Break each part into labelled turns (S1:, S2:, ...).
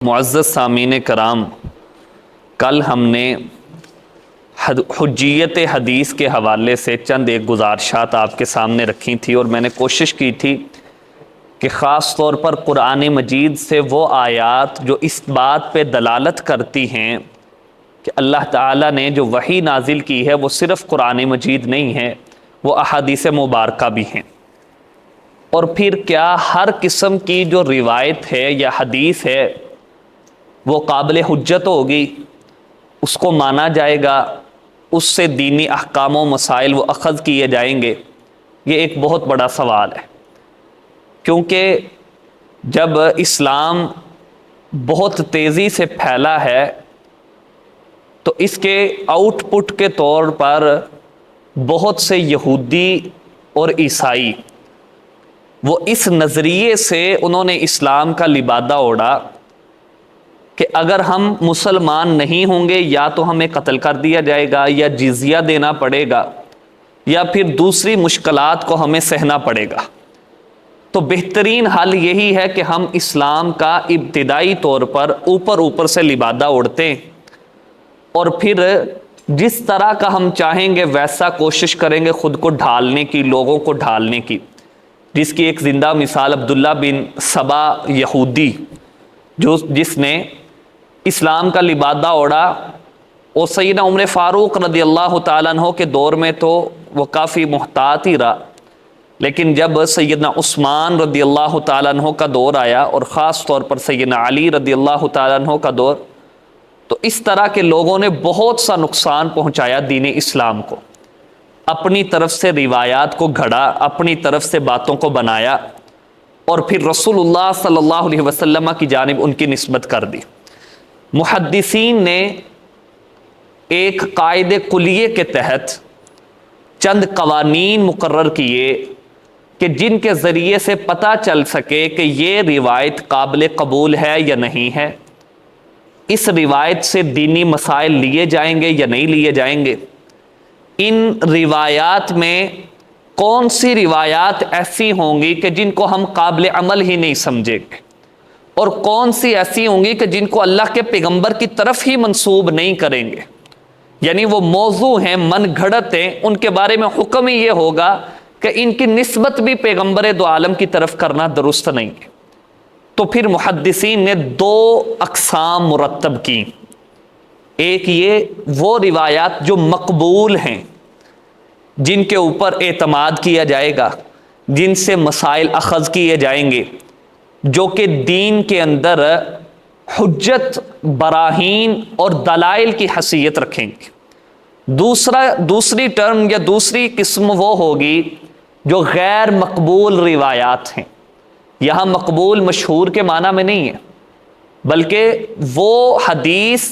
S1: معزز سامعین کرام، کل ہم نے حجیت حدیث کے حوالے سے چند ایک گزارشات آپ کے سامنے رکھی تھی، اور میں نے کوشش کی تھی کہ خاص طور پر قرآن مجید سے وہ آیات جو اس بات پہ دلالت کرتی ہیں کہ اللہ تعالیٰ نے جو وحی نازل کی ہے وہ صرف قرآن مجید نہیں ہے، وہ احادیث مبارکہ بھی ہیں، اور پھر کیا ہر قسم کی جو روایت ہے یا حدیث ہے وہ قابل حجت ہوگی، اس کو مانا جائے گا، اس سے دینی احکام و مسائل وہ اخذ کیے جائیں گے؟ یہ ایک بہت بڑا سوال ہے، کیونکہ جب اسلام بہت تیزی سے پھیلا ہے تو اس کے آؤٹ پٹ کے طور پر بہت سے یہودی اور عیسائی وہ اس نظریے سے انہوں نے اسلام کا لبادہ اوڑھا کہ اگر ہم مسلمان نہیں ہوں گے یا تو ہمیں قتل کر دیا جائے گا، یا جزیہ دینا پڑے گا، یا پھر دوسری مشکلات کو ہمیں سہنا پڑے گا۔ تو بہترین حل یہی ہے کہ ہم اسلام کا ابتدائی طور پر اوپر سے لبادہ اوڑھتے ہیں، اور پھر جس طرح کا ہم چاہیں گے ویسا کوشش کریں گے خود کو ڈھالنے کی، لوگوں کو ڈھالنے کی، جس کی ایک زندہ مثال عبداللہ بن سبا یہودی جس نے اسلام کا لبادہ اوڑھا، اور سیدنا عمر فاروق رضی اللہ تعالیٰ عنہ کے دور میں تو وہ کافی محتاط ہی رہا، لیکن جب سیدنا عثمان رضی اللہ تعالیٰ عنہ کا دور آیا، اور خاص طور پر سیدنا علی رضی اللہ تعالیٰ عنہ کا دور، تو اس طرح کے لوگوں نے بہت سا نقصان پہنچایا دین اسلام کو، اپنی طرف سے روایات کو گھڑا، اپنی طرف سے باتوں کو بنایا، اور پھر رسول اللہ صلی اللہ علیہ وسلم کی جانب ان کی نسبت کر دی۔ محدثین نے ایک قاعدے کلیے کے تحت چند قوانین مقرر کیے کہ جن کے ذریعے سے پتہ چل سکے کہ یہ روایت قابل قبول ہے یا نہیں ہے، اس روایت سے دینی مسائل لیے جائیں گے یا نہیں لیے جائیں گے، ان روایات میں کون سی روایات ایسی ہوں گی کہ جن کو ہم قابل عمل ہی نہیں سمجھیں گے، اور کون سی ایسی ہوں گی کہ جن کو اللہ کے پیغمبر کی طرف ہی منسوب نہیں کریں گے، یعنی وہ موضوع ہیں، من گھڑت ہیں، ان کے بارے میں حکم ہی یہ ہوگا کہ ان کی نسبت بھی پیغمبر دو عالم کی طرف کرنا درست نہیں ہے۔ تو پھر محدثین نے دو اقسام مرتب کی، ایک یہ وہ روایات جو مقبول ہیں، جن کے اوپر اعتماد کیا جائے گا، جن سے مسائل اخذ کیے جائیں گے، جو کہ دین کے اندر حجت، براہین اور دلائل کی حیثیت رکھیں گے۔ دوسری ٹرم یا دوسری قسم وہ ہوگی جو غیر مقبول روایات ہیں۔ یہاں مقبول مشہور کے معنی میں نہیں ہے، بلکہ وہ حدیث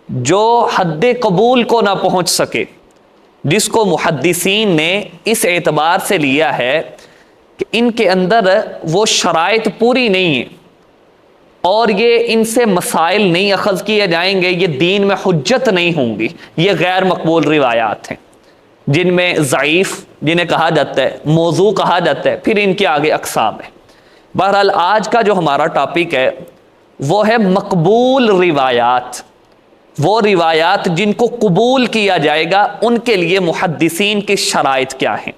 S1: جو حد قبول کو نہ پہنچ سکے، جس کو محدثین نے اس اعتبار سے لیا ہے کہ ان کے اندر وہ شرائط پوری نہیں ہیں، اور یہ ان سے مسائل نہیں اخذ کیے جائیں گے، یہ دین میں حجت نہیں ہوں گی، یہ غیر مقبول روایات ہیں، جن میں ضعیف جنہیں کہا جاتا ہے، موضوع کہا جاتا ہے، پھر ان کے آگے اقسام ہے۔ بہرحال آج کا جو ہمارا ٹاپک ہے وہ ہے مقبول روایات، وہ روایات جن کو قبول کیا جائے گا، ان کے لیے محدثین کی شرائط کیا ہیں۔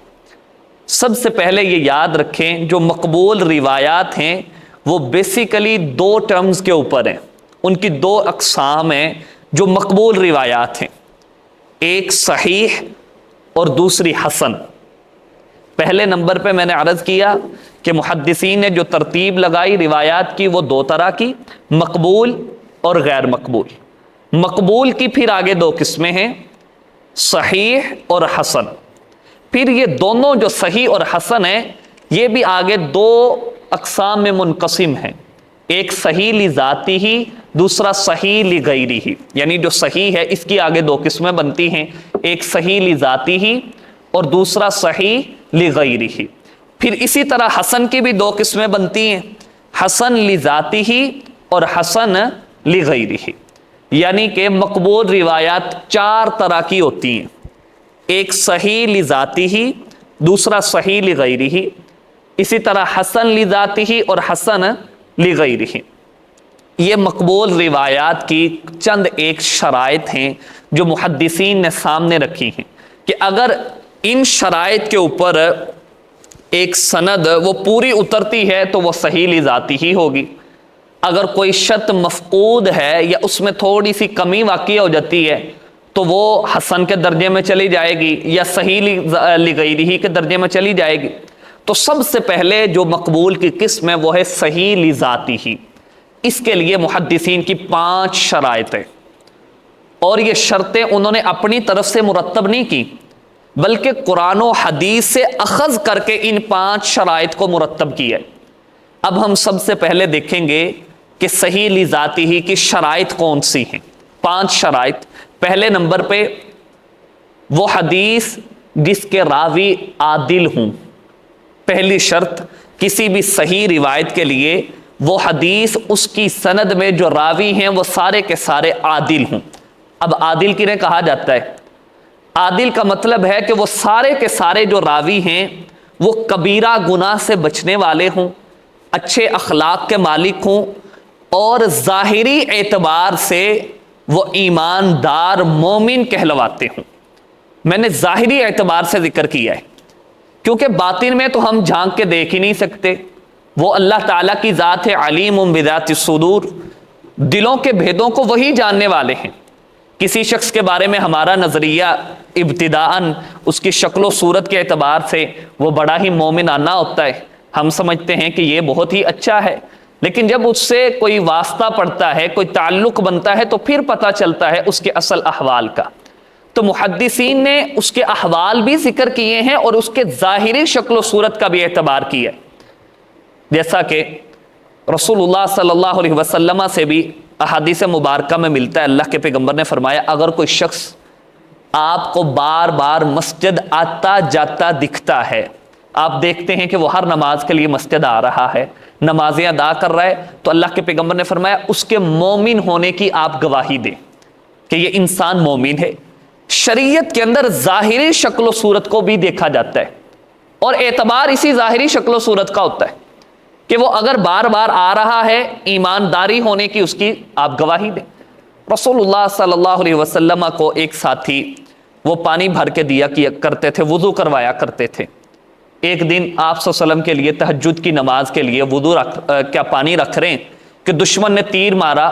S1: سب سے پہلے یہ یاد رکھیں، جو مقبول روایات ہیں وہ بیسیکلی دو ٹرمز کے اوپر ہیں، ان کی دو اقسام ہیں جو مقبول روایات ہیں، ایک صحیح اور دوسری حسن۔ پہلے نمبر پہ میں نے عرض کیا کہ محدثین نے جو ترتیب لگائی روایات کی وہ دو طرح کی، مقبول اور غیر مقبول۔ مقبول کی پھر آگے دو قسمیں ہیں، صحیح اور حسن۔ پھر یہ دونوں جو صحیح اور حسن ہیں یہ بھی آگے دو اقسام میں منقسم ہیں، ایک صحیح لذاتی ہی، دوسرا صحیح لغیری ہی، یعنی جو صحیح ہے اس کی آگے دو قسمیں بنتی ہیں، ایک صحیح لذاتی ہی اور دوسرا صحیح لغیری ہی۔ پھر اسی طرح حسن کی بھی دو قسمیں بنتی ہیں، حسن لذاتی ہی اور حسن لغیری ہی، یعنی کہ مقبول روایات چار طرح کی ہوتی ہیں، ایک صحیح لذاتی ہی، دوسرا صحیح لغیری ہی، اسی طرح حسن لذاتہ اور حسن لغیرہ۔ یہ مقبول روایات کی چند ایک شرائط ہیں جو محدثین نے سامنے رکھی ہیں کہ اگر ان شرائط کے اوپر ایک سند وہ پوری اترتی ہے تو وہ صحیح لذاتی ہی ہوگی. اگر کوئی شرط مفقود ہے یا اس میں تھوڑی سی کمی واقع ہو جاتی ہے تو وہ حسن کے درجے میں چلی جائے گی یا صحیح لغیرہ کے درجے میں چلی جائے گی. تو سب سے پہلے جو مقبول کی قسم ہے وہ ہے صحیح لذاتی ہی. اس کے لیے محدثین کی 5 شرائطیں، اور یہ شرطیں انہوں نے اپنی طرف سے مرتب نہیں کی بلکہ قرآن و حدیث سے اخذ کر کے ان 5 شرائط کو مرتب کیا ہے. اب ہم سب سے پہلے دیکھیں گے کہ صحیح لذاتی ہی کی شرائط کون سی ہیں. 5 شرائط. پہلے نمبر پہ وہ حدیث جس کے راوی عادل ہوں. پہلی شرط کسی بھی صحیح روایت کے لیے وہ حدیث اس کی سند میں جو راوی ہیں وہ سارے کے سارے عادل ہوں. اب عادل کنہیں کہا جاتا ہے؟ عادل کا مطلب ہے کہ وہ سارے کے سارے جو راوی ہیں وہ کبیرہ گناہ سے بچنے والے ہوں، اچھے اخلاق کے مالک ہوں، اور ظاہری اعتبار سے وہ ایماندار مومن کہلواتے ہوں. میں نے ظاہری اعتبار سے ذکر کیا ہے کیونکہ باطن میں تو ہم جھانک کے دیکھ ہی نہیں سکتے. وہ اللہ تعالیٰ کی ذات ہے علیم بذات الصدور، دلوں کے بھیدوں کو وہی جاننے والے ہیں. کسی شخص کے بارے میں ہمارا نظریہ ابتداءً اس کی شکل و صورت کے اعتبار سے وہ بڑا ہی مومنانہ ہوتا ہے، ہم سمجھتے ہیں کہ یہ بہت ہی اچھا ہے، لیکن جب اس سے کوئی واسطہ پڑتا ہے، کوئی تعلق بنتا ہے تو پھر پتہ چلتا ہے اس کے اصل احوال کا. تو محدثین نے اس کے احوال بھی ذکر کیے ہیں اور اس کے ظاہری شکل و صورت کا بھی اعتبار کیا ہے. جیسا کہ رسول اللہ صلی اللہ علیہ وسلم سے بھی احادیث مبارکہ میں ملتا ہے، اللہ کے پیغمبر نے فرمایا اگر کوئی شخص آپ کو بار بار مسجد آتا جاتا دکھتا ہے، آپ دیکھتے ہیں کہ وہ ہر نماز کے لیے مسجد آ رہا ہے، نمازیں ادا کر رہا ہے، تو اللہ کے پیغمبر نے فرمایا اس کے مومن ہونے کی آپ گواہی دیں کہ یہ انسان مومن ہے. شریعت کے اندر ظاہری شکل و صورت کو بھی دیکھا جاتا ہے اور اعتبار اسی ظاہری شکل و صورت کا ہوتا ہے کہ وہ اگر بار بار آ رہا ہے، ایمانداری ہونے کی اس کی آپ گواہی دیں. رسول اللہ صلی اللہ علیہ وسلم کو ایک ساتھی وہ پانی بھر کے دیا کرتے تھے، وضو کروایا کرتے تھے. ایک دن آپ صلی اللہ علیہ وسلم کے لیے تہجد کی نماز کے لیے وضو کیا پانی رکھ رہے ہیں کہ دشمن نے تیر مارا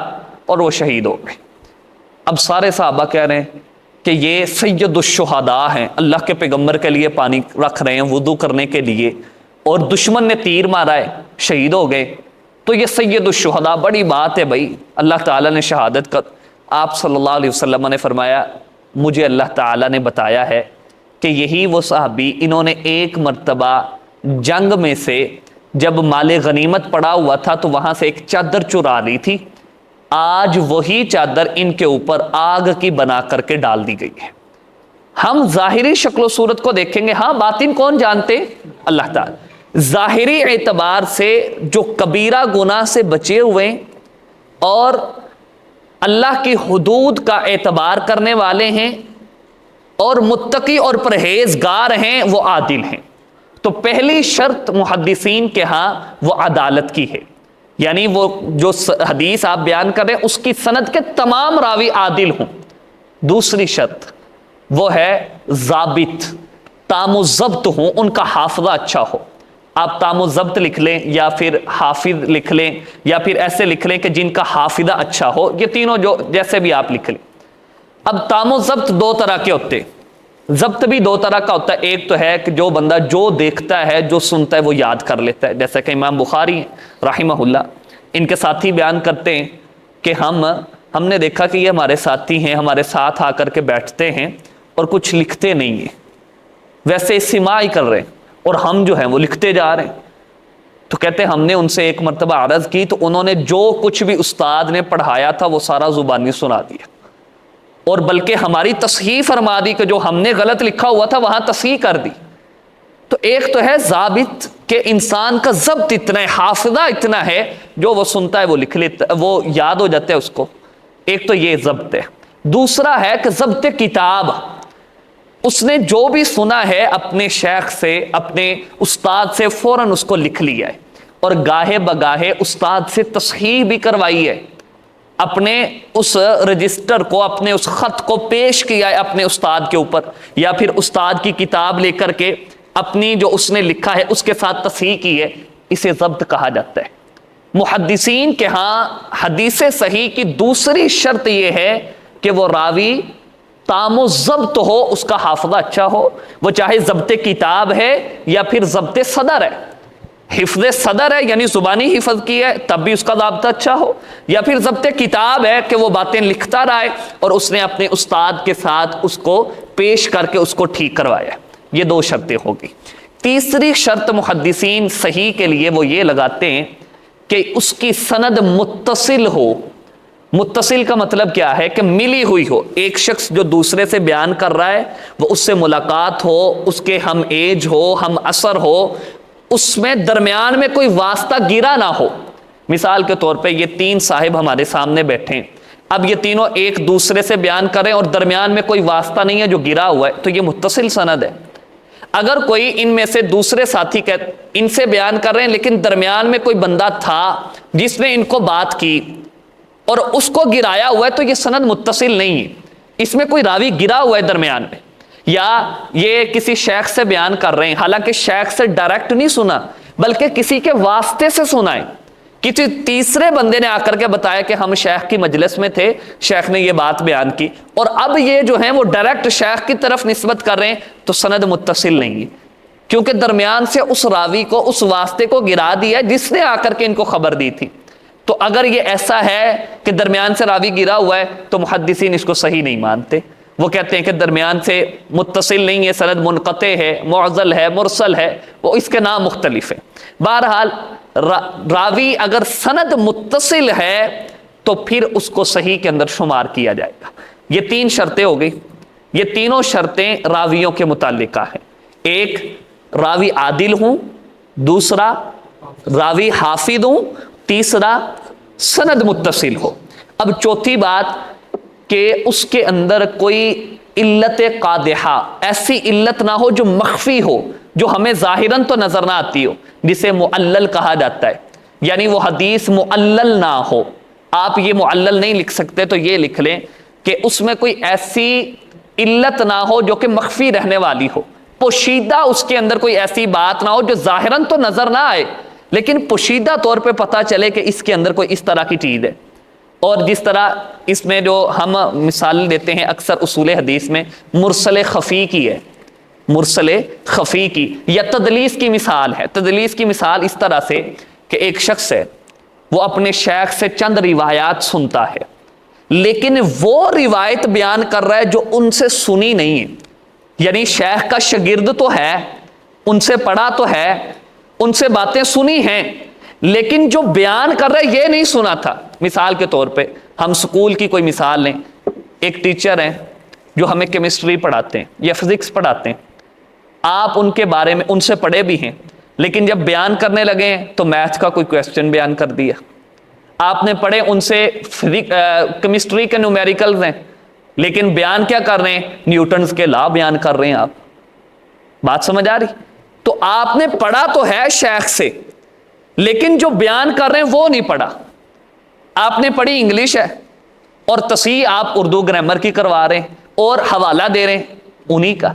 S1: اور وہ شہید ہو گئے. اب سارے صحابہ کہہ رہے ہیں کہ یہ سید الشہداء ہیں، اللہ کے پیغمبر کے لیے پانی رکھ رہے ہیں وضو کرنے کے لیے اور دشمن نے تیر مارا ہے، شہید ہو گئے، تو یہ سید الشہداء بڑی بات ہے بھائی، اللہ تعالیٰ نے شہادت کر. آپ صلی اللہ علیہ وسلم نے فرمایا مجھے اللہ تعالیٰ نے بتایا ہے کہ یہی وہ صحابی انہوں نے ایک مرتبہ جنگ میں سے جب مال غنیمت پڑا ہوا تھا تو وہاں سے ایک چادر چرا لی تھی، آج وہی چادر ان کے اوپر آگ کی بنا کر کے ڈال دی گئی ہے. ہم ظاہری شکل و صورت کو دیکھیں گے، ہاں باطن کون جانتے؟ اللہ تعالیٰ. ظاہری اعتبار سے جو کبیرہ گناہ سے بچے ہوئے اور اللہ کی حدود کا اعتبار کرنے والے ہیں اور متقی اور پرہیزگار ہیں وہ عادل ہیں. تو پہلی شرط محدثین کے ہاں وہ عدالت کی ہے، یعنی وہ جو حدیث آپ بیان کر رہے ہیں اس کی سند کے تمام راوی عادل ہوں. دوسری شرط وہ ہے ضابط، تام و ضبط ہوں، ان کا حافظہ اچھا ہو. آپ تام و ضبط لکھ لیں یا پھر حافظ لکھ لیں یا پھر ایسے لکھ لیں کہ جن کا حافظہ اچھا ہو، یہ تینوں جو جیسے بھی آپ لکھ لیں. اب تام و ضبط 2 طرح کے ہوتے ہیں، ضبط بھی 2 طرح کا ہوتا ہے. ایک تو ہے کہ جو بندہ جو دیکھتا ہے جو سنتا ہے وہ یاد کر لیتا ہے، جیسا کہ امام بخاری رحمہ اللہ ان کے ساتھی بیان کرتے ہیں کہ ہم نے دیکھا کہ یہ ہمارے ساتھی ہیں، ہمارے ساتھ آ کر کے بیٹھتے ہیں اور کچھ لکھتے نہیں ہیں، ویسے سماع ہی کر رہے ہیں اور ہم جو ہیں وہ لکھتے جا رہے ہیں. تو کہتے ہیں ہم نے ان سے ایک مرتبہ عرض کی تو انہوں نے جو کچھ بھی استاد نے پڑھایا تھا وہ سارا زبانی سنا دیا اور بلکہ ہماری تصحیح فرما دی کہ جو ہم نے غلط لکھا ہوا تھا وہاں تصحیح کر دی. تو ایک تو ہے ضابط کہ انسان کا ضبط اتنا ہے، حافظہ اتنا ہے، جو وہ سنتا ہے وہ لکھ لیتا ہے، وہ یاد ہو جاتا ہے اس کو. ایک تو یہ ضبط ہے. دوسرا ہے کہ ضبط کتاب، اس نے جو بھی سنا ہے اپنے شیخ سے، اپنے استاد سے فوراً اس کو لکھ لیا ہے اور گاہے بگاہے استاد سے تصحیح بھی کروائی ہے. اپنے اس رجسٹر کو، اپنے اس خط کو پیش کیا ہے اپنے استاد کے اوپر، یا پھر استاد کی کتاب لے کر کے اپنی جو اس نے لکھا ہے اس کے ساتھ تصحیح کی ہے، اسے ضبط کہا جاتا ہے۔ محدثین کے ہاں حدیث صحیح کی دوسری شرط یہ ہے کہ وہ راوی تام و ضبط ہو، اس کا حافظہ اچھا ہو، وہ چاہے ضبط کتاب ہے یا پھر ضبط صدر ہے۔ حفظ صدر ہے یعنی زبانی حفظ کی ہے تب بھی اس کا ضابطہ اچھا ہو، یا پھر ضبط کتاب ہے کہ وہ باتیں لکھتا رہا ہے اور اس نے اپنے استاد کے ساتھ اس کو پیش کر کے اس کو ٹھیک کروایا۔ یہ دو شرطیں ہوگی۔ تیسری شرط محدثین صحیح کے لیے وہ یہ لگاتے ہیں کہ اس کی سند متصل ہو۔ متصل کا مطلب کیا ہے؟ کہ ملی ہوئی ہو، ایک شخص جو دوسرے سے بیان کر رہا ہے وہ اس سے ملاقات ہو، اس کے ہم ایج ہو، ہم عصر ہو، اس میں درمیان میں کوئی واسطہ گرا نہ ہو۔ مثال کے طور پہ یہ تین صاحب ہمارے سامنے بیٹھے ہیں، اب یہ تینوں ایک دوسرے سے بیان کریں اور درمیان میں کوئی واسطہ نہیں ہے جو گرا ہوا ہے، تو یہ متصل سند ہے۔ اگر کوئی ان میں سے دوسرے ساتھی ان سے بیان کر رہے ہیں لیکن درمیان میں کوئی بندہ تھا جس نے ان کو بات کی اور اس کو گرایا ہوا ہے، تو یہ سند متصل نہیں ہے، اس میں کوئی راوی گرا ہوا ہے درمیان میں، یا یہ کسی شیخ سے بیان کر رہے ہیں حالانکہ شیخ سے ڈائریکٹ نہیں سنا بلکہ کسی کے واسطے سے سنا ہے، کسی تیسرے بندے نے آ کر کے بتایا کہ ہم شیخ کی مجلس میں تھے، شیخ نے یہ بات بیان کی، اور اب یہ جو ہیں وہ ڈائریکٹ شیخ کی طرف نسبت کر رہے ہیں، تو سند متصل نہیں ہے، کیونکہ درمیان سے اس راوی کو، اس واسطے کو گرا دیا جس نے آ کر کے ان کو خبر دی تھی۔ تو اگر یہ ایسا ہے کہ درمیان سے راوی گرا ہوا ہے تو محدثین اس کو صحیح نہیں مانتے، وہ کہتے ہیں کہ درمیان سے متصل نہیں ہے، سند منقطع ہے، معضل ہے، مرسل ہے، وہ اس کے نام مختلف ہیں۔ بہرحال راوی اگر سند متصل ہے تو پھر اس کو صحیح کے اندر شمار کیا جائے گا۔ یہ تین شرطیں ہو گئی، یہ تینوں شرطیں راویوں کے متعلقہ ہیں۔ ایک، راوی عادل ہوں، دوسرا راوی حافظ ہوں، تیسرا سند متصل ہو۔ اب چوتھی بات کہ اس کے اندر کوئی علت قادحہ، ایسی علت نہ ہو جو مخفی ہو، جو ہمیں ظاہراً تو نظر نہ آتی ہو، جسے معلل کہا جاتا ہے، یعنی وہ حدیث معلل نہ ہو۔ آپ یہ معلل نہیں لکھ سکتے تو یہ لکھ لیں کہ اس میں کوئی ایسی علت نہ ہو جو کہ مخفی رہنے والی ہو، پوشیدہ اس کے اندر کوئی ایسی بات نہ ہو جو ظاہراً تو نظر نہ آئے لیکن پوشیدہ طور پہ پتہ چلے کہ اس کے اندر کوئی اس طرح کی چیز ہے۔ اور جس طرح اس میں جو ہم مثال دیتے ہیں اکثر اصول حدیث میں مرسل خفی کی ہے، مرسل خفی کی، یا تدلیس کی مثال ہے۔ تدلیس کی مثال اس طرح سے کہ ایک شخص ہے، وہ اپنے شیخ سے چند روایات سنتا ہے لیکن وہ روایت بیان کر رہا ہے جو ان سے سنی نہیں ہے، یعنی شیخ کا شاگرد تو ہے، ان سے پڑھا تو ہے، ان سے باتیں سنی ہیں، لیکن جو بیان کر رہا ہے یہ نہیں سنا تھا۔ مثال کے طور پہ ہم سکول کی کوئی مثال لیں، ایک ٹیچر ہیں جو ہمیں کیمسٹری پڑھاتے ہیں یا فزکس پڑھاتے ہیں، آپ ان کے بارے میں ان سے پڑھے بھی ہیں لیکن جب بیان کرنے لگے ہیں تو میتھ کا کوئی کویسچن بیان کر دیا۔ آپ نے پڑھے ان سے کیمسٹری کے نیومیریکلز ہیں لیکن بیان کیا کر رہے ہیں؟ نیوٹنز کے لا بیان کر رہے ہیں۔ آپ بات سمجھ آ رہی؟ تو آپ نے پڑھا تو ہے شیخ سے لیکن جو بیان کر رہے ہیں وہ نہیں پڑھا۔ آپ نے پڑھی انگلش ہے اور تصحیح آپ اردو گرامر کی کروا رہے ہیں اور حوالہ دے رہے ہیں انہی کا،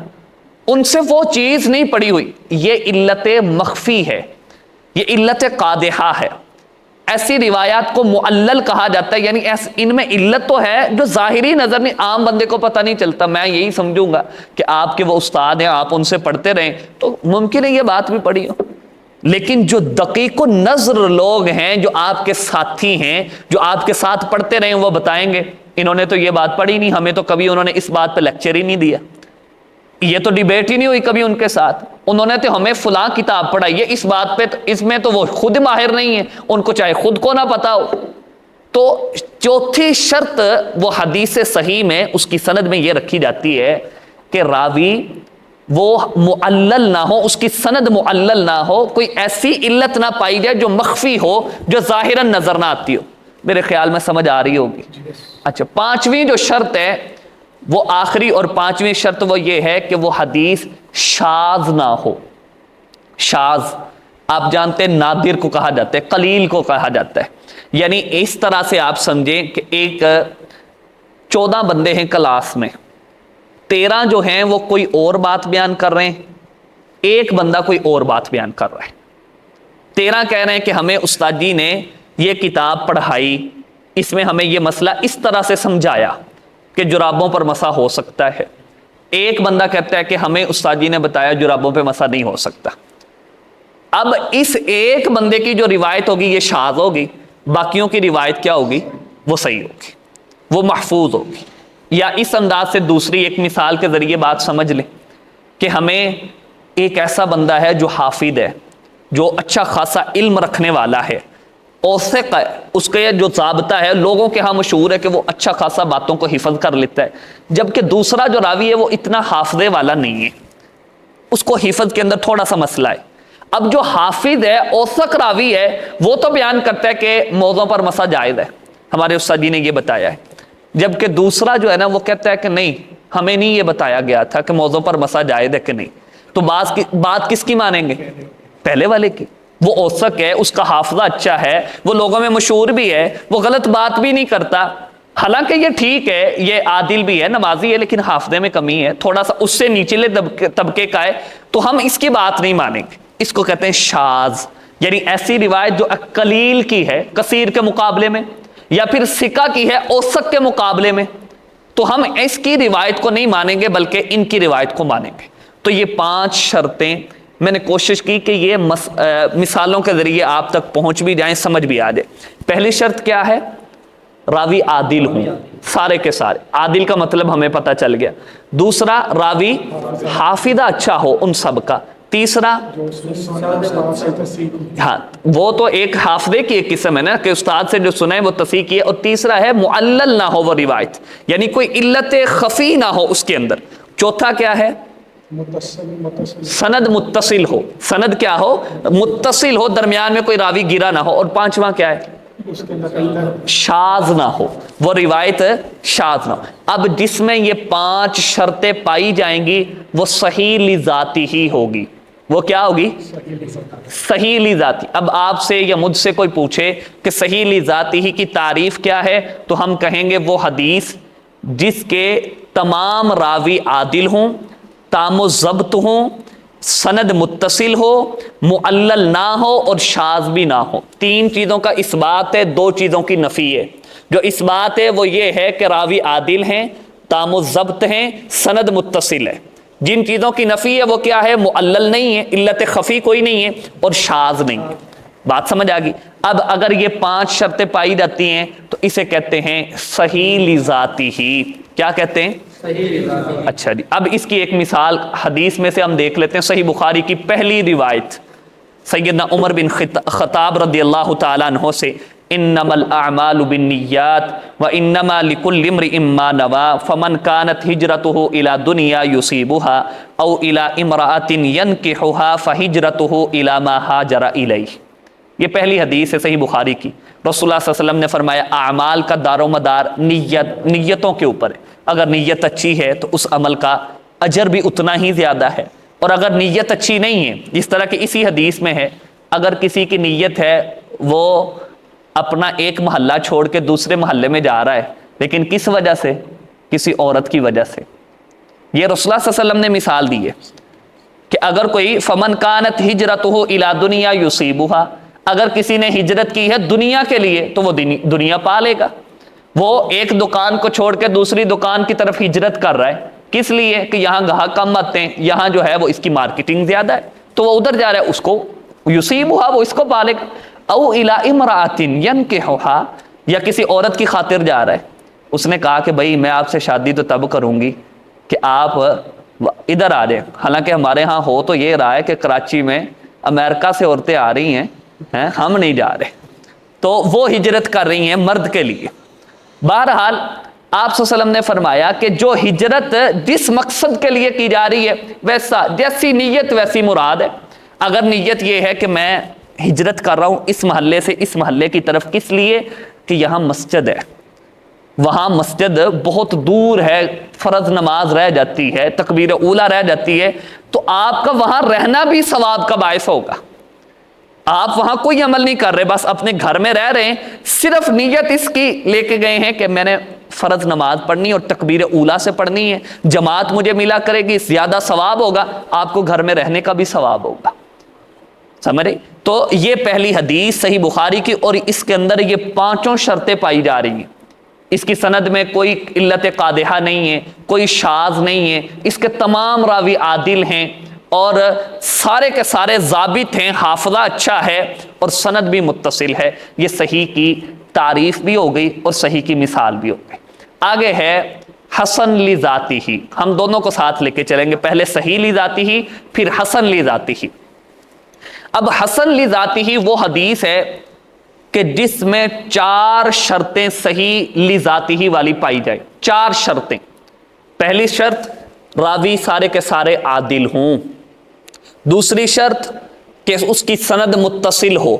S1: ان سے وہ چیز نہیں پڑھی ہوئی۔ یہ علت مخفی ہے، یہ علت قادحہ ہے۔ ایسی روایات کو معلل کہا جاتا ہے، یعنی ان میں علت تو ہے جو ظاہری نظر نہیں، عام بندے کو پتہ نہیں چلتا۔ میں یہی سمجھوں گا کہ آپ کے وہ استاد ہیں، آپ ان سے پڑھتے رہیں تو ممکن ہے یہ بات بھی پڑھی ہو، لیکن جو دقیق النظر لوگ ہیں، جو آپ کے ساتھی ہیں، جو آپ کے ساتھ پڑھتے رہے، وہ بتائیں گے انہوں نے تو یہ بات پڑھی نہیں، ہمیں تو کبھی انہوں نے اس بات پہ لیکچر ہی نہیں دیا، یہ تو ڈیبیٹ ہی نہیں ہوئی کبھی ان کے ساتھ، انہوں نے تو ہمیں فلاں کتاب پڑھائی ہے اس بات پہ، اس میں تو وہ خود ماہر نہیں ہے، ان کو چاہے خود کو نہ پتا ہو۔ تو چوتھی شرط وہ حدیث صحیح میں اس کی سند میں یہ رکھی جاتی ہے کہ راوی وہ معلل نہ ہو، اس کی سند معلل نہ ہو، کوئی ایسی علت نہ پائی جائے جو مخفی ہو، جو ظاہراً نظر نہ آتی ہو۔ میرے خیال میں سمجھ آ رہی ہوگی۔ اچھا، پانچویں جو شرط ہے وہ آخری اور پانچویں شرط وہ یہ ہے کہ وہ حدیث شاذ نہ ہو۔ شاذ آپ جانتے ہیں نادر کو کہا جاتا ہے، قلیل کو کہا جاتا ہے، یعنی اس طرح سے آپ سمجھیں کہ ایک 14 بندے ہیں کلاس میں، 13 جو ہیں وہ کوئی اور بات بیان کر رہے ہیں، ایک بندہ کوئی اور بات بیان کر رہا ہے۔ 13 کہہ رہے ہیں کہ ہمیں استاد جی نے یہ کتاب پڑھائی، اس میں ہمیں یہ مسئلہ اس طرح سے سمجھایا کہ جرابوں پر مسح ہو سکتا ہے۔ ایک بندہ کہتا ہے کہ ہمیں استاد جی نے بتایا جرابوں پہ مسح نہیں ہو سکتا۔ اب اس ایک بندے کی جو روایت ہوگی یہ شاذ ہوگی، باقیوں کی روایت کیا ہوگی؟ وہ صحیح ہوگی، وہ محفوظ ہوگی۔ یا اس انداز سے دوسری ایک مثال کے ذریعے بات سمجھ لیں کہ ہمیں ایک ایسا بندہ ہے جو حافظ ہے، جو اچھا خاصا علم رکھنے والا ہے، اوثق ہے، اس کا جو ضابطہ ہے لوگوں کے ہاں مشہور ہے کہ وہ اچھا خاصا باتوں کو حفظ کر لیتا ہے، جبکہ دوسرا جو راوی ہے وہ اتنا حافظے والا نہیں ہے، اس کو حفظ کے اندر تھوڑا سا مسئلہ ہے۔ اب جو حافظ ہے، اوثق راوی ہے، وہ تو بیان کرتا ہے کہ موضوع پر مسح جائز ہے، ہمارے استاد جی نے یہ بتایا ہے، جبکہ دوسرا جو ہے نا وہ کہتا ہے کہ نہیں، ہمیں نہیں یہ بتایا گیا تھا کہ موضوع پر مسح جائز ہے کہ نہیں۔ تو بات کس کی مانیں گے؟ پہلے والے کی۔ وہ اوثق ہے، اس کا حافظہ اچھا ہے، وہ لوگوں میں مشہور بھی ہے، وہ غلط بات بھی نہیں کرتا، حالانکہ یہ ٹھیک ہے، یہ عادل بھی ہے، نمازی ہے، لیکن حافظے میں کمی ہے، تھوڑا سا اس سے نیچلے طبقے کا ہے، تو ہم اس کی بات نہیں مانیں گے۔ اس کو کہتے ہیں شاذ، یعنی ایسی روایت جو قلیل کی ہے کثیر کے مقابلے میں، یا پھر ثقہ کی ہے اوثق کے مقابلے میں، تو ہم اس کی روایت کو نہیں مانیں گے بلکہ ان کی روایت کو مانیں گے۔ تو یہ 5 شرطیں میں نے کوشش کی کہ یہ مثالوں کے ذریعے آپ تک پہنچ بھی جائیں، سمجھ بھی آ جائے۔ پہلی شرط کیا ہے؟ راوی عادل ہوں، سارے کے سارے، عادل کا مطلب ہمیں پتہ چل گیا۔ دوسرا، راوی حافظہ اچھا ہو ان سب کا۔ تیسرا، ہاں وہ تو ایک حافظے کی ایک قسم ہے نا کہ استاد سے جو سنا ہے وہ تصحیح کی ہے۔ اور تیسرا ہے معلل نہ ہو وہ روایت، یعنی کوئی علت خفی نہ ہو اس کے اندر۔ چوتھا کیا ہے؟ سند متصل ہو، سند کیا ہو؟ متصل ہو، درمیان میں کوئی راوی گرا نہ ہو۔ اور پانچواں کیا ہے؟ شاذ نہ ہو، وہ روایت شاذ نہ ہو۔ اب جس میں یہ 5 شرطیں پائی جائیں گی وہ صحیح لذاتی ہی ہوگی۔ وہ کیا ہوگی؟ صحیح لذاتی۔ اب آپ سے یا مجھ سے کوئی پوچھے کہ صحیح لذاتی ہی کی تعریف کیا ہے، تو ہم کہیں گے وہ حدیث جس کے تمام راوی عادل ہوں، تام و ضبط ہوں، سند متصل ہو، معلل نہ ہو اور شاذ بھی نہ ہو۔ 3 چیزوں کا اثبات ہے، 2 چیزوں کی نفی ہے۔ جو اثبات ہے وہ یہ ہے کہ راوی عادل ہیں، تام و ضبط ہیں، سند متصل ہے۔ جن چیزوں کی نفی ہے وہ کیا ہے؟ معلل نہیں ہے، علت خفی کوئی نہیں ہے، اور شاذ نہیں ہے۔ بات سمجھ آ گئی؟ اب اگر یہ 5 شرطیں پائی جاتی ہیں تو اسے کہتے ہیں صحیح لذاتی ہی۔ کیا کہتے ہیں؟ اچھا جی، اب اس کی ایک مثال حدیث میں سے ہم دیکھ لیتے ہیں۔ صحیح بخاری کی پہلی روایت سیدنا عمر بن خطاب رضی اللہ تعالیٰ عنہ سے، انما الاعمال بالنیات وانما لكل امرئ ما نوى فمن كانت هجرته الى دنيا يصيبها او الى امرأة ينكحها فهجرته الى ما هاجر اليه۔ یہ پہلی حدیث ہے صحیح بخاری کی۔ رسول اللہ صلی اللہ علیہ وسلم نے فرمایا اعمال کا دار و مدار نیتوں کے اوپر ہے۔ اگر نیت اچھی ہے تو اس عمل کا اجر بھی اتنا ہی زیادہ ہے، اور اگر نیت اچھی نہیں ہے، جس طرح کہ اسی حدیث میں ہے، اگر کسی کی نیت ہے وہ اپنا ایک محلہ چھوڑ کے دوسرے محلے میں جا رہا ہے، لیکن کس وجہ سے؟ کسی عورت کی وجہ سے۔ یہ رسول اللہ صلی اللہ علیہ وسلم نے مثال دی ہے کہ اگر کوئی فمن کانت ہجرتہ الی دنیا یصیبھا، اگر کسی نے ہجرت کی ہے دنیا کے لیے تو وہ دنیا پا لے گا۔ وہ ایک دکان کو چھوڑ کے دوسری دکان کی طرف ہجرت کر رہا ہے، کس لیے؟ کہ یہاں گاہک کم آتے ہیں، یہاں جو ہے وہ اس کی مارکیٹنگ زیادہ ہے، تو وہ ادھر جا رہا ہے، اس کو یصیبھا، وہ اس کو پالے گا۔ او الی امرأۃ ینکحھا، یا کسی عورت کی خاطر جا رہا ہے، اس نے کہا کہ بھائی میں آپ سے شادی تو تب کروں گی کہ آپ ادھر آ جائیں۔ حالانکہ ہمارے ہاں ہو تو یہ رہا ہے کہ کراچی میں امریکہ سے عورتیں آ رہی ہیں، ہم نہیں جا رہے، تو وہ ہجرت کر رہی ہیں مرد کے لیے۔ بہرحال آپ صلی اللہ علیہ وسلم نے فرمایا کہ جو ہجرت جس مقصد کے لیے کی جا رہی ہے ویسا، جیسی نیت ویسی مراد ہے۔ اگر نیت یہ ہے کہ میں ہجرت کر رہا ہوں اس محلے سے اس محلے کی طرف، کس لیے؟ کہ یہاں مسجد ہے، وہاں مسجد بہت دور ہے، فرض نماز رہ جاتی ہے، تکبیر اولیٰ رہ جاتی ہے، تو آپ کا وہاں رہنا بھی ثواب کا باعث ہوگا۔ آپ وہاں کوئی عمل نہیں کر رہے، بس اپنے گھر میں رہ رہے ہیں، صرف نیت اس کی لے کے گئے ہیں کہ میں نے فرض نماز پڑھنی اور تکبیر اولیٰ سے پڑھنی ہے، جماعت مجھے ملا کرے گی، زیادہ ثواب ہوگا، آپ کو گھر میں رہنے کا بھی ثواب ہوگا، سمجھے؟ تو یہ پہلی حدیث صحیح بخاری کی، اور اس کے اندر یہ 5 شرطیں پائی جا رہی ہیں۔ اس کی سند میں کوئی علت قادحہ نہیں ہے، کوئی شاذ نہیں ہے، اس کے تمام راوی عادل ہیں اور سارے کے سارے ضابط ہیں، حافظہ اچھا ہے اور سند بھی متصل ہے۔ یہ صحیح کی تعریف بھی ہو گئی اور صحیح کی مثال بھی ہو گئی۔ آگے ہے حسن لذاتی ہی، ہم دونوں کو ساتھ لے کے چلیں گے، پہلے صحیح لذاتی ہی پھر حسن لذاتی ہی۔ اب حسن لذاتی ہی وہ حدیث ہے کہ جس میں 4 شرطیں صحیح لذاتی ہی والی پائی جائیں، 4 شرطیں۔ پہلی شرط راوی سارے کے سارے عادل ہوں، دوسری شرط کہ اس کی سند متصل ہو،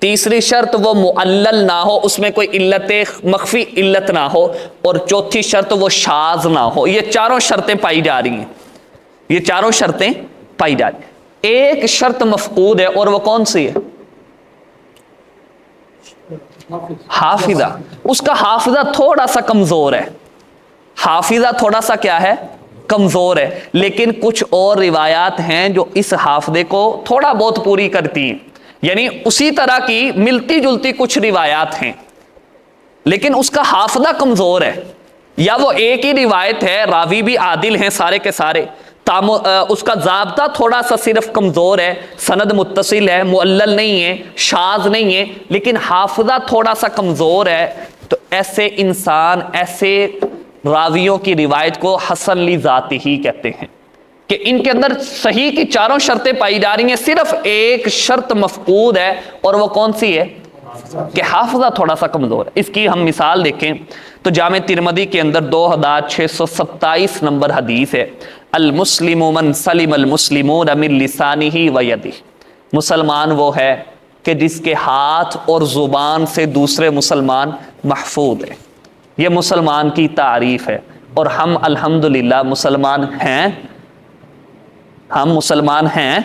S1: تیسری شرط وہ معلل نہ ہو، اس میں کوئی علت مخفی علت نہ ہو، اور چوتھی شرط وہ شاذ نہ ہو۔ یہ 4 شرطیں پائی جا رہی ہیں، یہ 4 شرطیں پائی جا رہی ہیں۔ ایک شرط مفقود ہے، اور وہ کون سی ہے؟ حافظہ۔ اس کا حافظہ تھوڑا سا کمزور ہے، حافظہ تھوڑا سا کیا ہے؟ کمزور ہے، لیکن کچھ اور روایات ہیں جو اس حافظے کو تھوڑا بہت پوری کرتی ہیں، یعنی اسی طرح کی ملتی جلتی کچھ روایات ہیں، لیکن اس کا حافظہ کمزور ہے، یا وہ ایک ہی روایت ہے، راوی بھی عادل ہیں سارے کے سارے، اس کا ضابطہ تھوڑا سا صرف کمزور ہے، سند متصل ہے، معلل نہیں ہے، شاذ نہیں ہے، لیکن حافظہ تھوڑا سا کمزور ہے، تو ایسے انسان، ایسے راویوں کی روایت کو حسن لذاتی ہی کہتے ہیں، کہ ان کے اندر صحیح کی 4 شرطیں پائی جا رہی ہیں، صرف ایک شرط مفقود ہے، اور وہ کون سی ہے؟ کہ حافظہ تھوڑا سا کمزور ہے۔ اس کی ہم مثال دیکھیں تو جامع ترمذی کے اندر 2627 نمبر حدیث ہے، المسلم من سلم المسلمون من لسانہ و یدہ، مسلمان وہ ہے کہ جس کے ہاتھ اور زبان سے دوسرے مسلمان محفوظ ہیں۔ یہ مسلمان کی تعریف ہے، اور ہم الحمدللہ مسلمان ہیں، ہم مسلمان ہیں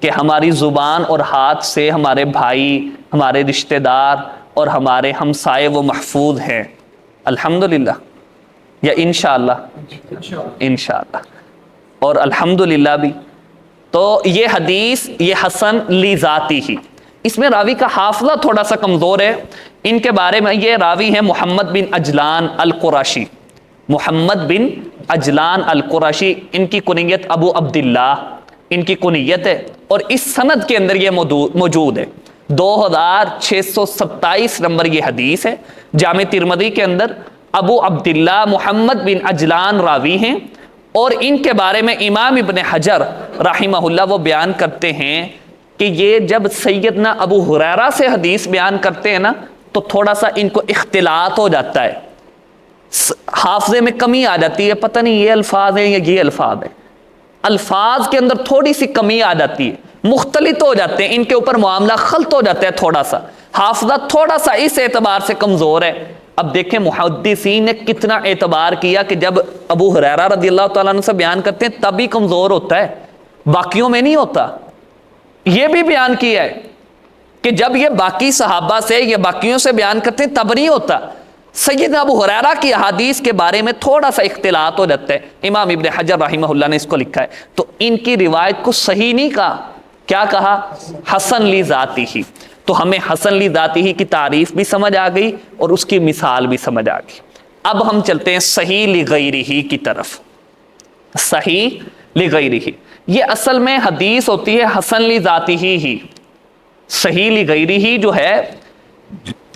S1: کہ ہماری زبان اور ہاتھ سے ہمارے بھائی، ہمارے رشتہ دار اور ہمارے ہمسائے وہ محفوظ ہیں، الحمدللہ یا انشاءاللہ؟ انشاءاللہ اور الحمدللہ بھی۔ تو یہ حدیث یہ حسن لذاتی ہی، اس میں راوی کا حافظہ تھوڑا سا کمزور ہے۔ ان کے بارے میں یہ راوی ہیں محمد بن عجلان القرشی، محمد بن عجلان القرشی، ان کی کنیت ابو عبداللہ ان کی کنیت ہے، اور اس سند کے اندر یہ موجود ہے۔ 2627 نمبر یہ حدیث ہے، جامع ترمذی کے اندر ابو عبداللہ محمد بن عجلان راوی ہیں، اور ان کے بارے میں امام ابن حجر رحمہ اللہ وہ بیان کرتے ہیں کہ یہ جب سیدنا ابو ہریرہ سے حدیث بیان کرتے ہیں نا، تو تھوڑا سا ان کو اختلاط ہو جاتا ہے، حافظے میں کمی آ جاتی ہے، پتہ نہیں یہ الفاظ ہیں یا یہ الفاظ ہیں، الفاظ کے اندر تھوڑی سی کمی آ جاتی ہے، مختلط ہو جاتے ہیں، ان کے اوپر معاملہ خلط ہو جاتا ہے، تھوڑا سا حافظہ تھوڑا سا اس اعتبار سے کمزور ہے۔ اب دیکھیں محدثین نے کتنا اعتبار کیا کہ جب ابو ہریرہ رضی اللہ تعالیٰ عنہ سے بیان کرتے ہیں تب ہی کمزور ہوتا ہے، باقیوں میں نہیں ہوتا۔ یہ بھی بیان کیا ہے کہ جب یہ باقی صحابہ سے یا باقیوں سے بیان کرتے ہیں تب نہیں ہوتا۔ سیدنا ابو ہریرہ کی احادیث کے بارے میں تھوڑا سا اختلاط ہو جاتا ہے، امام ابن حجر رحمہ اللہ نے اس کو لکھا ہے، تو ان کی روایت کو صحیح نہیں کہا، کیا کہا؟ حسن لذاتی ہی۔ تو ہمیں حسن لذاتی ہی کی تعریف بھی سمجھ آ گئی اور اس کی مثال بھی سمجھ آ گئی۔ اب ہم چلتے ہیں صحیح لغیرہ کی طرف۔ صحیح لغیرہ یہ اصل میں حدیث ہوتی ہے حسن لذاتی ہی، صحیح لغیرہ جو ہے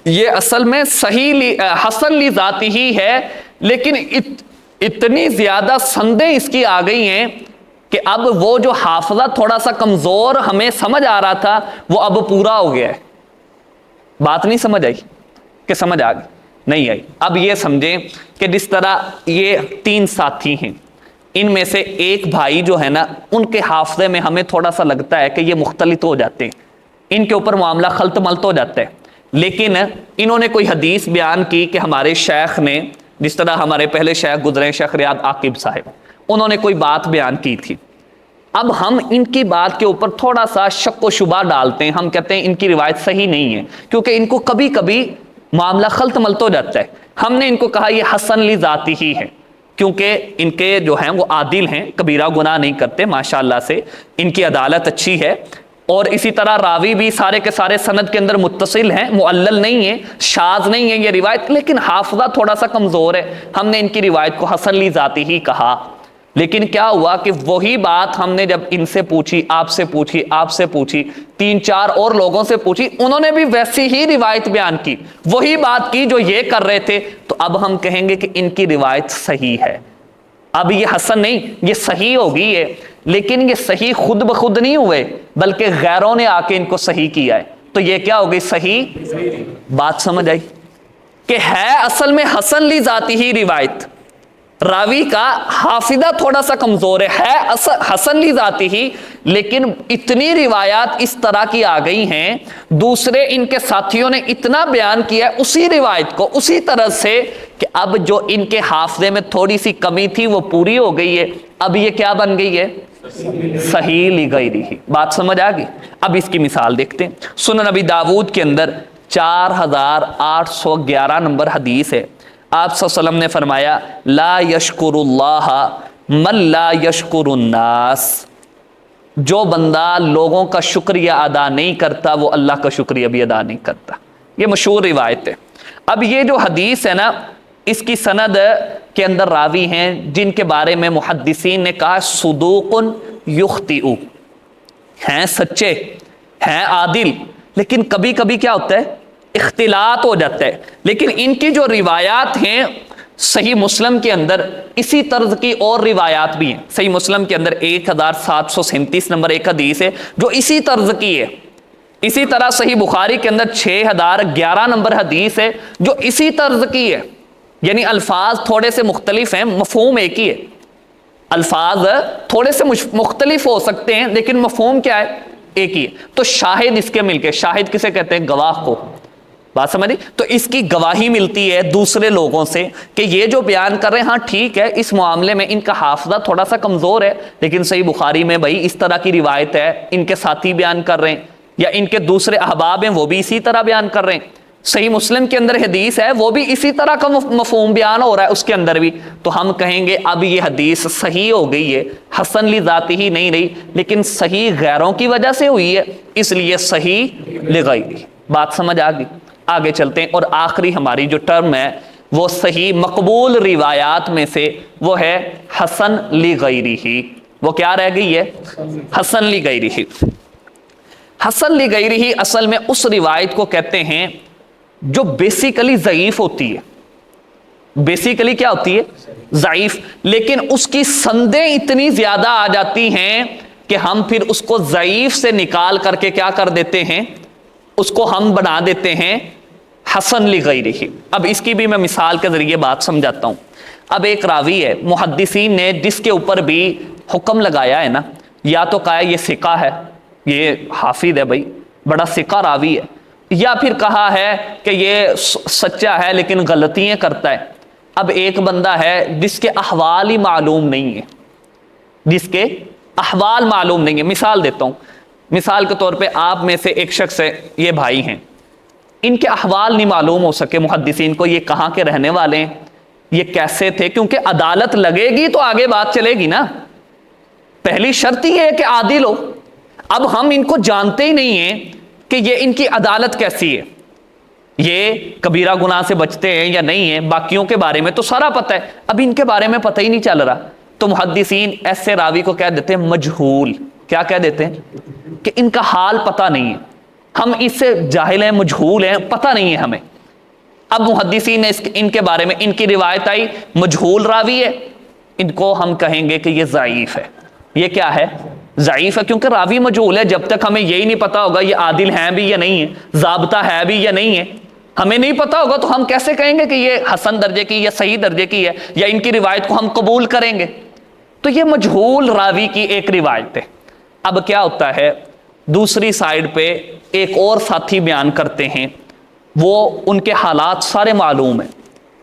S1: یہ اصل میں صحیح حسن لذاتی ہی ہے، لیکن اتنی زیادہ سندیں اس کی آ گئی ہیں کہ اب وہ جو حافظہ تھوڑا سا کمزور ہمیں سمجھ آ رہا تھا وہ اب پورا ہو گیا ہے۔ بات نہیں سمجھ آئی کہ سمجھ آ گئی؟ نہیں آئی۔ اب یہ سمجھیں کہ جس طرح یہ 3 ساتھی ہیں، ان میں سے ایک بھائی جو ہے نا، ان کے حافظے میں ہمیں تھوڑا سا لگتا ہے کہ یہ مختلط ہو جاتے ہیں، ان کے اوپر معاملہ خلط ملط ہو جاتا ہے، لیکن انہوں نے کوئی حدیث بیان کی کہ ہمارے شیخ نے، جس طرح ہمارے پہلے شیخ گزرے شیخ ریاض عاقب صاحب، انہوں نے کوئی بات بیان کی تھی، اب ہم ان کی بات کے اوپر تھوڑا سا شک و شبہ ڈالتے ہیں، ہم کہتے ہیں ان کی روایت صحیح نہیں ہے، کیونکہ ان کو کبھی کبھی معاملہ خلط ملط ہو جاتا ہے۔ ہم نے ان کو کہا یہ حسن لی ذاتی ہی ہے، کیونکہ ان کے جو ہیں وہ عادل ہیں، کبیرہ گناہ نہیں کرتے ماشاءاللہ سے، ان کی عدالت اچھی ہے، اور اسی طرح راوی بھی سارے کے سارے سند کے اندر متصل ہیں، معلل نہیں ہے، شاذ نہیں ہے یہ روایت، لیکن حافظہ تھوڑا سا کمزور ہے، ہم نے ان کی روایت کو حسن لی ذاتی ہی کہا۔ لیکن کیا ہوا کہ وہی بات ہم نے جب ان سے پوچھی، آپ سے پوچھی، آپ سے پوچھی، 3-4 اور لوگوں سے پوچھی، انہوں نے بھی ویسی ہی روایت بیان کی، وہی بات کی جو یہ کر رہے تھے، تو اب ہم کہیں گے کہ ان کی روایت صحیح ہے۔ اب یہ حسن نہیں، یہ صحیح ہوگی ہے، لیکن یہ صحیح خود بخود نہیں ہوئے، بلکہ غیروں نے آ کے ان کو صحیح کیا ہے، تو یہ کیا ہوگی؟ صحیح۔ بات سمجھ آئی کہ ہے اصل میں حسن لی ذاتی ہی روایت، راوی کا حافظہ تھوڑا سا کمزور ہے حسن لی ذاتی ہی، لیکن اتنی روایات اس طرح کی آ گئی ہیں، دوسرے ان کے ساتھیوں نے اتنا بیان کیا ہے اسی روایت کو اسی طرح سے، کہ اب جو ان کے حافظے میں تھوڑی سی کمی تھی وہ پوری ہو گئی ہے، اب یہ کیا بن گئی ہے؟ صحیح لی غیری ہی۔ بات سمجھ آ گئی؟ اب اس کی مثال دیکھتے ہیں، سنن نبی داود کے اندر 4811 نمبر حدیث ہے، آپ صلی اللہ علیہ وسلم نے فرمایا لا یشکر اللہ من لا یشکر الناس، جو بندہ لوگوں کا شکریہ ادا نہیں کرتا وہ اللہ کا شکریہ بھی ادا نہیں کرتا۔ یہ مشہور روایت ہے۔ اب یہ جو حدیث ہے نا، اس کی سند کے اندر راوی ہیں جن کے بارے میں محدثین نے کہا صدوق یخطئ، ہیں سچے، ہیں عادل، لیکن کبھی کبھی کیا ہوتا ہے؟ اختلاط ہو جاتا ہے۔ لیکن ان کی جو روایات ہیں صحیح مسلم کے اندر اسی طرز کی اور روایات بھی ہیں، صحیح مسلم کے اندر 1737 نمبر ایک حدیث ہے جو اسی طرز کی ہے، اسی طرح صحیح بخاری کے اندر 6011 نمبر حدیث ہے جو اسی طرز کی ہے، یعنی الفاظ تھوڑے سے مختلف ہیں، مفہوم ایک ہی ہے، الفاظ تھوڑے سے مختلف ہو سکتے ہیں لیکن مفہوم کیا ہے؟ ایک ہی ہے۔ تو شاہد اس کے مل کے، شاہد کسے کہتے ہیں؟ گواہ کو، بات سمجھ، تو اس کی گواہی ملتی ہے دوسرے لوگوں سے کہ یہ جو بیان کر رہے ہیں، ہاں ٹھیک ہے اس معاملے میں ان کا حافظہ تھوڑا سا کمزور ہے، لیکن صحیح بخاری میں بھائی اس طرح کی روایت ہے، ان کے ساتھی بیان کر رہے ہیں، یا ان کے دوسرے احباب ہیں وہ بھی اسی طرح بیان کر رہے ہیں، صحیح مسلم کے اندر حدیث ہے وہ بھی اسی طرح کا مفہوم بیان ہو رہا ہے اس کے اندر بھی، تو ہم کہیں گے اب یہ حدیث صحیح ہو گئی ہے، حسن لی ذاتی ہی نہیں رہی، لیکن صحیح غیروں کی وجہ سے ہوئی ہے، اس لیے صحیح لغیری۔ بات سمجھ آ گئی؟ آگے چلتے ہیں، اور آخری ہماری جو ٹرم ہے وہ صحیح مقبول روایات میں سے وہ ہے حسن لغیری ہی۔ وہ کیا رہ گئی ہے؟ حسن لغیری ہی۔ حسن لغیری ہی اصل میں اس روایت کو کہتے ہیں جو بیسیکلی ضعیف ہوتی ہے، بیسیکلی کیا ہوتی ہے؟ ضعیف، لیکن اس کی سندیں اتنی زیادہ آ جاتی ہیں کہ ہم پھر اس کو ضعیف سے نکال کر کے کیا کر دیتے ہیں؟ اس کو ہم بنا دیتے ہیں حسن لغیرہ۔ اب اس کی بھی میں مثال کے ذریعے بات سمجھاتا ہوں۔ اب ایک راوی ہے، محدثین نے جس کے اوپر بھی حکم لگایا ہے نا، یا تو کہا یہ ثقہ ہے، یہ حافظ ہے بھائی، بڑا ثقہ راوی ہے، یا پھر کہا ہے کہ یہ سچا ہے لیکن غلطیاں کرتا ہے۔ اب ایک بندہ ہے جس کے احوال ہی معلوم نہیں ہے، جس کے احوال معلوم نہیں ہے۔ مثال دیتا ہوں، مثال کے طور پہ آپ میں سے ایک شخص ہے، یہ بھائی ہیں، ان کے احوال نہیں معلوم ہو سکے محدثین کو، یہ کہاں کے رہنے والے ہیں، یہ کیسے تھے، کیونکہ عدالت لگے گی تو آگے بات چلے گی نا، پہلی شرط ہی ہے کہ عادل ہو۔ اب ہم ان کو جانتے ہی نہیں ہیں کہ یہ ان کی عدالت کیسی ہے، یہ کبیرہ گناہ سے بچتے ہیں یا نہیں ہیں، باقیوں کے بارے میں تو سارا پتہ ہے، اب ان کے بارے میں پتہ ہی نہیں چل رہا، تو محدثین ایسے راوی کو کہہ دیتے ہیں مجہول۔ کیا کہہ دیتے ہیں؟ کہ ان کا حال پتہ نہیں ہے، ہم اس سے جاہل ہیں، مجہول ہیں، پتہ نہیں ہے ہمیں۔ اب محدثین نے ان کے بارے میں، ان کی روایت آئی مجہول راوی ہے، ان کو ہم کہیں گے کہ یہ ضعیف ہے۔ یہ کیا ہے؟ ضعیف ہے، کیونکہ راوی مجہول ہے، جب تک ہمیں یہی نہیں پتا ہوگا یہ عادل ہیں بھی یا نہیں ہے، ضابطہ ہے بھی یا نہیں ہے، ہمیں نہیں پتا ہوگا تو ہم کیسے کہیں گے کہ یہ حسن درجے کی یا صحیح درجے کی ہے، یا ان کی روایت کو ہم قبول کریں گے؟ تو یہ مجہول راوی کی ایک روایت ہے۔ اب کیا ہوتا ہے، دوسری سائیڈ پہ ایک اور ساتھی بیان کرتے ہیں، وہ ان کے حالات سارے معلوم ہیں،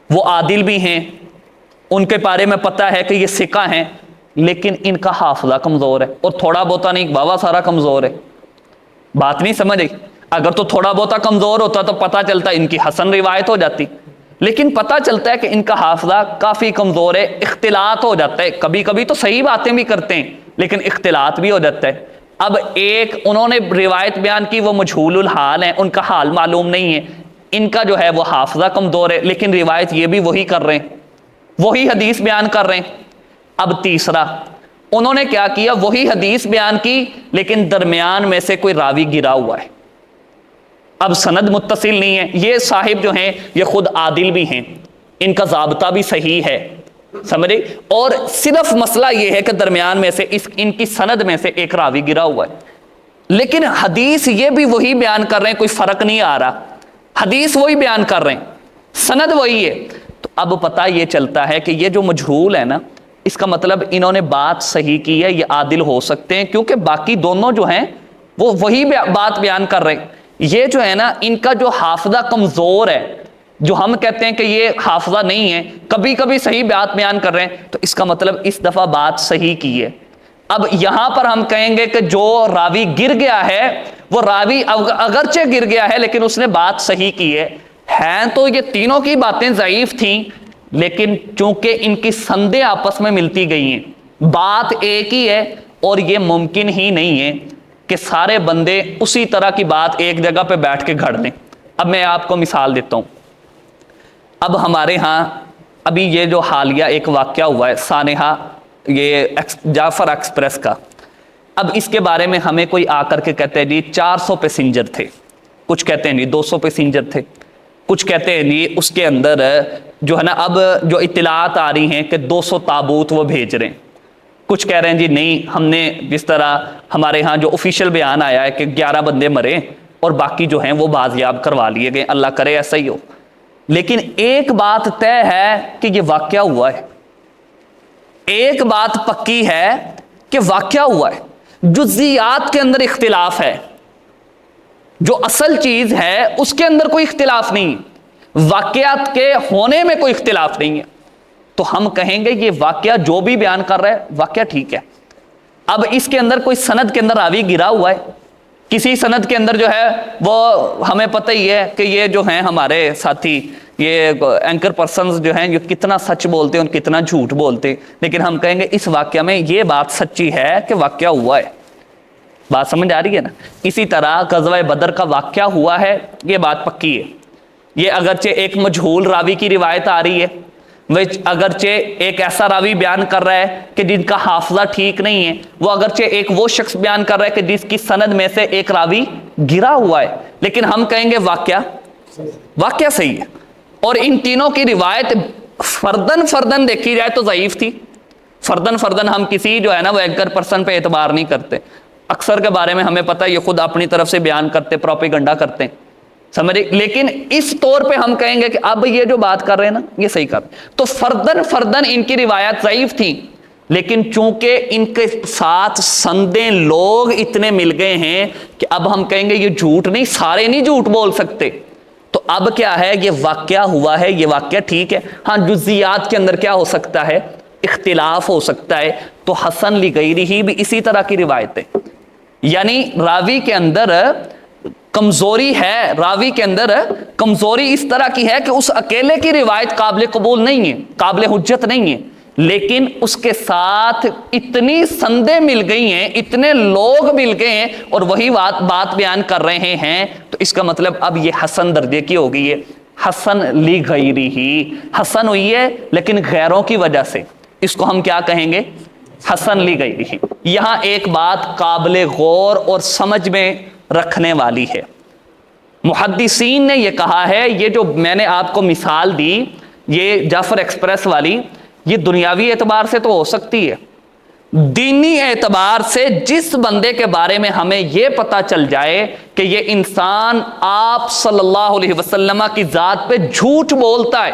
S1: وہ عادل بھی ہیں، ان کے بارے میں پتہ ہے کہ یہ ثقہ ہیں، لیکن ان کا حافظہ کمزور ہے، اور تھوڑا بہتا نہیں بابا سارا کمزور ہے. بات نہیں سمجھ آئی؟ اگر تو تھوڑا بہتا کمزور ہوتا تو پتہ چلتا ان کی حسن روایت ہو جاتی، لیکن پتہ چلتا ہے کہ ان کا حافظہ کافی کمزور ہے، اختلاط ہو جاتا ہے، کبھی کبھی تو صحیح باتیں بھی کرتے ہیں لیکن اختلاط بھی ہو جاتا ہے. اب ایک انہوں نے روایت بیان کی، وہ مجہول الحال ہیں، ان کا حال معلوم نہیں ہے، ان کا جو ہے وہ حافظہ کمزور ہے، لیکن روایت یہ بھی وہی کر رہے ہیں، وہی حدیث بیان کر رہے ہیں. اب تیسرا انہوں نے کیا کیا، وہی حدیث بیان کی لیکن درمیان میں سے کوئی راوی گرا ہوا ہے، اب سند متصل نہیں ہے. یہ صاحب جو ہیں یہ خود عادل بھی ہیں، ان کا ضابطہ بھی صحیح ہے، سمجھے، اور صرف مسئلہ یہ ہے کہ درمیان میں سے ان کی سند میں سے ایک راوی گرا ہوا ہے، لیکن حدیث یہ بھی وہی بیان کر رہے ہیں، کوئی فرق نہیں آ رہا، حدیث وہی بیان کر رہے ہیں، سند وہی ہے. تو اب پتہ یہ چلتا ہے کہ یہ جو مجہول ہے نا، اس کا مطلب انہوں نے بات صحیح کی ہے، یہ عادل ہو سکتے ہیں، کیونکہ باقی دونوں جو ہیں وہ وہی بات بیان کر رہے ہیں. یہ جو ہے نا ان کا جو حافظہ کمزور ہے، جو ہم کہتے ہیں کہ یہ حافظہ نہیں ہے، کبھی کبھی صحیح بات بیان کر رہے ہیں، تو اس کا مطلب اس دفعہ بات صحیح کی ہے. اب یہاں پر ہم کہیں گے کہ جو راوی گر گیا ہے، وہ راوی اگرچہ گر گیا ہے لیکن اس نے بات صحیح کی ہے. ہیں تو یہ تینوں کی باتیں ضعیف تھیں، لیکن چونکہ ان کی سندیں آپس میں ملتی گئی ہیں، بات ایک ہی ہے، اور یہ ممکن ہی نہیں ہے کہ سارے بندے اسی طرح کی بات ایک جگہ پہ بیٹھ کے گھڑ دیں. اب میں آپ کو مثال دیتا ہوں. اب ہمارے ہاں ابھی یہ جو حالیہ ایک واقعہ ہوا ہے سانحہ، یہ جعفر ایکسپریس کا، اب اس کے بارے میں ہمیں کوئی آ کر کے کہتے ہیں جی 400 پیسنجر تھے، کچھ کہتے ہیں جی 200 پیسنجر تھے، کچھ کہتے ہیں جی اس کے اندر جو ہے نا اب جو اطلاعات آ رہی ہیں کہ 200 تابوت وہ بھیج رہے ہیں، کچھ کہہ رہے ہیں جی نہیں، ہم نے جس طرح ہمارے ہاں جو آفیشیل بیان آیا ہے کہ 11 بندے مرے اور باقی جو ہیں وہ بازیاب کروا لیے گئے، اللہ کرے ایسا ہی ہو. لیکن ایک بات طے ہے کہ یہ واقعہ ہوا ہے، ایک بات پکی ہے کہ واقعہ ہوا ہے، جزیات کے اندر اختلاف ہے، جو اصل چیز ہے اس کے اندر کوئی اختلاف نہیں، واقعات کے ہونے میں کوئی اختلاف نہیں ہے. تو ہم کہیں گے یہ واقعہ جو بھی بیان کر رہا ہے واقعہ ٹھیک ہے. اب اس کے اندر کوئی سند کے اندر راوی گرا ہوا ہے، کسی سند کے اندر جو ہے وہ ہمیں پتہ ہی ہے کہ یہ جو ہیں ہمارے ساتھی، یہ اینکر پرسنز جو ہیں یہ کتنا سچ بولتے ہیں اور کتنا جھوٹ بولتے ہیں، لیکن ہم کہیں گے اس واقعہ میں یہ بات سچی ہے کہ واقعہ ہوا ہے. بات سمجھ آ رہی ہے نا؟ اسی طرح غزوہ بدر کا واقعہ ہوا ہے، یہ بات پکی ہے. یہ اگرچہ ایک مجہول راوی کی روایت آ رہی ہے، اگرچہ ایک ایسا راوی بیان کر رہا ہے کہ جن کا حافظہ ٹھیک نہیں ہے، وہ اگرچہ ایک وہ شخص بیان کر رہا ہے کہ جس کی سند میں سے ایک راوی گرا ہوا ہے، لیکن ہم کہیں گے واقعہ صحیح ہے. اور ان تینوں کی روایت فردن دیکھی جائے تو ضعیف تھی، فردن ہم کسی جو ہے نا وہ اینکر پرسن پہ اعتبار نہیں کرتے، اکثر کے بارے میں ہمیں پتہ ہے یہ خود اپنی طرف سے بیان کرتے، پروپیگنڈا کرتے ہیں، سمجھے، لیکن اس طور پہ ہم کہیں گے کہ اب یہ جو بات کر رہے ہیں نا یہ صحیح کر رہے ہیں. تو فردن ان کی روایات ضعیف تھیں، لیکن چونکہ ان کے ساتھ سندیں لوگ اتنے مل گئے ہیں کہ اب ہم کہیں گے یہ جھوٹ نہیں، سارے نہیں جھوٹ بول سکتے. تو اب کیا ہے، یہ واقعہ ہوا ہے، یہ واقعہ ٹھیک ہے. ہاں جزیات کے اندر کیا ہو سکتا ہے، اختلاف ہو سکتا ہے. تو حسن لغیرہ بھی اسی طرح کی روایتیں، یعنی راوی کے اندر کمزوری ہے، راوی کے اندر کمزوری اس طرح کی ہے کہ اس اکیلے کی روایت قابل قبول نہیں ہے، قابل حجت نہیں ہے، لیکن اس کے ساتھ اتنی سندیں مل گئی ہیں، اتنے لوگ مل گئے ہیں اور وہی بات بیان کر رہے ہیں، تو اس کا مطلب اب یہ حسن درجے کی ہو گئی ہے. حسن لغیرہ، حسن ہوئی ہے لیکن غیروں کی وجہ سے، اس کو ہم کیا کہیں گے، حسن لغیرہ. یہاں ایک بات قابل غور اور سمجھ میں رکھنے والی ہے. محدثین نے یہ کہا ہے، یہ جو میں نے آپ کو مثال دی یہ جعفر ایکسپریس والی، یہ دنیاوی اعتبار سے تو ہو سکتی ہے، دینی اعتبار سے جس بندے کے بارے میں ہمیں یہ پتا چل جائے کہ یہ انسان آپ صلی اللہ علیہ وسلم کی ذات پہ جھوٹ بولتا ہے،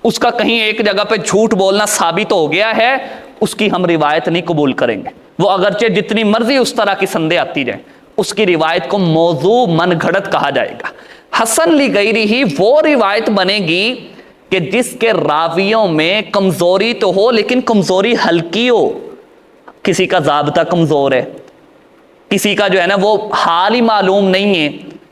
S1: اس کا کہیں ایک جگہ پہ جھوٹ بولنا ثابت ہو گیا ہے، اس کی ہم روایت نہیں قبول کریں گے. وہ اگرچہ جتنی مرضی اس طرح کی سندیں آتی جائیں، اس کی روایت کو موضوع من گھڑت کہا جائے گا. حسن لغیرہ وہ روایت بنے گی کہ جس کے راویوں میں کمزوری تو ہو لیکن کمزوری ہلکی ہو، کسی کا ضابطہ کمزور ہے، کسی کا جو ہے نا وہ حال ہی معلوم نہیں ہے،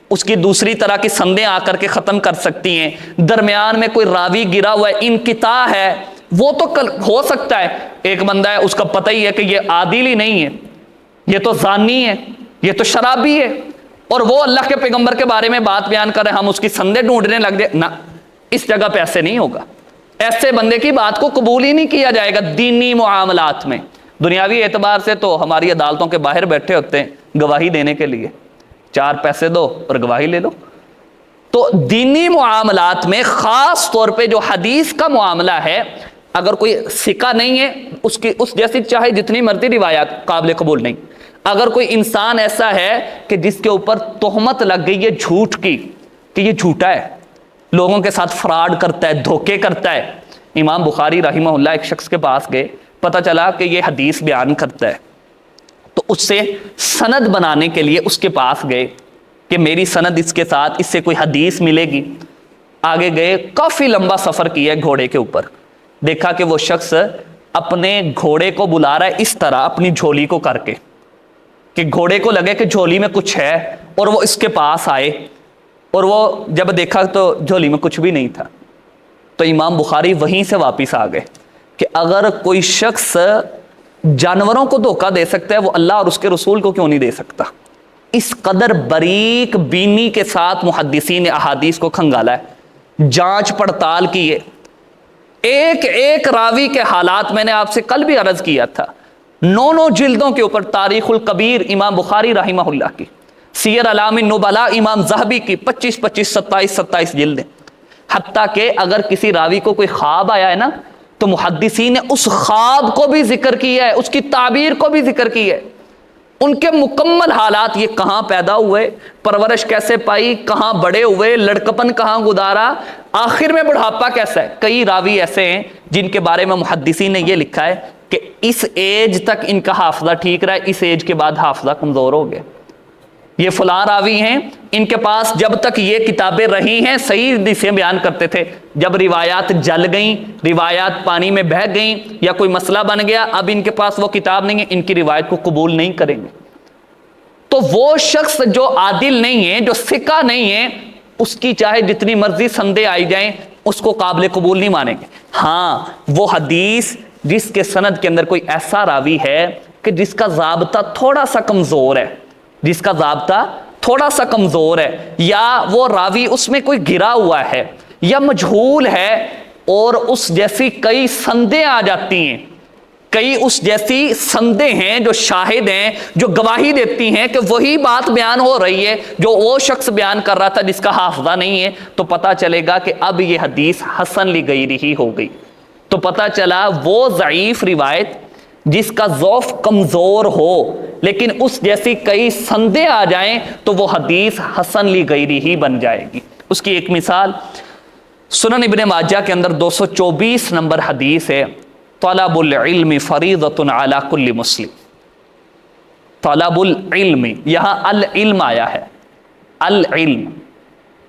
S1: اس کی دوسری طرح کی سندیں آ کر کے ختم کر سکتی ہیں، درمیان میں کوئی راوی گرا ہوا ہے، انقطاع ہے، وہ تو ہو سکتا ہے ایک بندہ ہے اس کا پتہ ہی ہے کہ یہ عادل ہی نہیں ہے، یہ تو زانی ہے، یہ تو شرابی ہے، اور وہ اللہ کے پیغمبر کے بارے میں بات بیان کر رہے ہیں، ہم اس کی سندیں ڈھونڈنے لگ جائے، نہ، اس جگہ پہ ایسے نہیں ہوگا، ایسے بندے کی بات کو قبول ہی نہیں کیا جائے گا دینی معاملات میں۔ دنیاوی اعتبار سے تو ہماری عدالتوں کے باہر بیٹھے ہوتے ہیں گواہی دینے کے لیے، 4 پیسے دو اور گواہی لے لو۔ تو دینی معاملات میں خاص طور پہ جو حدیث کا معاملہ ہے، اگر کوئی ثقہ نہیں ہے، اس جیسی چاہے جتنی مرضی روایات، قابل قبول نہیں۔ اگر کوئی انسان ایسا ہے کہ جس کے اوپر تہمت لگ گئی ہے جھوٹ کی کہ یہ جھوٹا ہے، لوگوں کے ساتھ فراڈ کرتا ہے، دھوکے کرتا ہے، امام بخاری رحمہ اللہ ایک شخص کے پاس گئے، پتہ چلا کہ یہ حدیث بیان کرتا ہے، تو اس سے سند بنانے کے لیے اس کے پاس گئے کہ میری سند اس کے ساتھ، اس سے کوئی حدیث ملے گی۔ آگے گئے، کافی لمبا سفر کیا ہے گھوڑے کے اوپر، دیکھا کہ وہ شخص اپنے گھوڑے کو بلا رہا ہے اس طرح اپنی جھولی کو کر کے کہ گھوڑے کو لگے کہ جھولی میں کچھ ہے، اور وہ اس کے پاس آئے، اور وہ جب دیکھا تو جھولی میں کچھ بھی نہیں تھا۔ تو امام بخاری وہیں سے واپس آ گئے کہ اگر کوئی شخص جانوروں کو دھوکہ دے سکتا ہے، وہ اللہ اور اس کے رسول کو کیوں نہیں دے سکتا؟ اس قدر باریک بینی کے ساتھ محدثین نے احادیث کو کھنگالا ہے، جانچ پڑتال کی ہے، ایک ایک راوی کے حالات میں نے آپ سے کل بھی عرض کیا تھا، 9 جلدوں کے اوپر تاریخ الکبیر امام بخاری رحمہ اللہ کی، سیر اعلام النبلاء امام ذہبی کی 25 27 جلدیں، حتیٰ کہ اگر کسی راوی کو کوئی خواب آیا ہے نا تو محدثین نے اس خواب کو بھی ذکر کیا ہے، اس کی تعبیر کو بھی ذکر کی ہے، ان کے مکمل حالات، یہ کہاں پیدا ہوئے، پرورش کیسے پائی، کہاں بڑے ہوئے، لڑکپن کہاں گزارا، آخر میں بڑھاپا کیسا ہے۔ کئی راوی ایسے ہیں جن کے بارے میں محدثین نے یہ لکھا ہے کہ اس ایج تک ان کا حافظہ ٹھیک رہا ہے، اس ایج کے بعد حافظہ کمزور ہو گیا۔ یہ فلاں راوی ہیں، ان کے پاس جب تک یہ کتابیں رہی ہیں صحیح حدیثیں بیان کرتے تھے، جب روایات جل گئیں، روایات پانی میں بہہ گئیں، یا کوئی مسئلہ بن گیا، اب ان کے پاس وہ کتاب نہیں ہے، ان کی روایت کو قبول نہیں کریں گے۔ تو وہ شخص جو عادل نہیں ہے، جو ثقہ نہیں ہے، اس کی چاہے جتنی مرضی سندیں آئی جائیں، اس کو قابل قبول نہیں مانیں گے۔ ہاں، وہ حدیث جس کے سند کے اندر کوئی ایسا راوی ہے کہ جس کا ضابطہ تھوڑا سا کمزور ہے، جس کا ضابطہ تھوڑا سا کمزور ہے، یا وہ راوی اس میں کوئی گرا ہوا ہے یا مجہول ہے، اور اس جیسی کئی سندیں آ جاتی ہیں، کئی اس جیسی سندیں ہیں جو شاہد ہیں، جو گواہی دیتی ہیں کہ وہی بات بیان ہو رہی ہے جو وہ شخص بیان کر رہا تھا جس کا حافظہ نہیں ہے، تو پتہ چلے گا کہ اب یہ حدیث حسن لغیرہ ہی ہو گئی۔ تو پتہ چلا وہ ضعیف روایت جس کا ضعف کمزور ہو لیکن اس جیسی کئی سندیں آ جائیں تو وہ حدیث حسن لغیرہ ہی بن جائے گی۔ اس کی ایک مثال سنن ابن ماجہ کے اندر 224 نمبر حدیث ہے، طلب العلم فریضۃ علی کل مسلم۔ طلب العلم، یہاں العلم آیا ہے، العلم،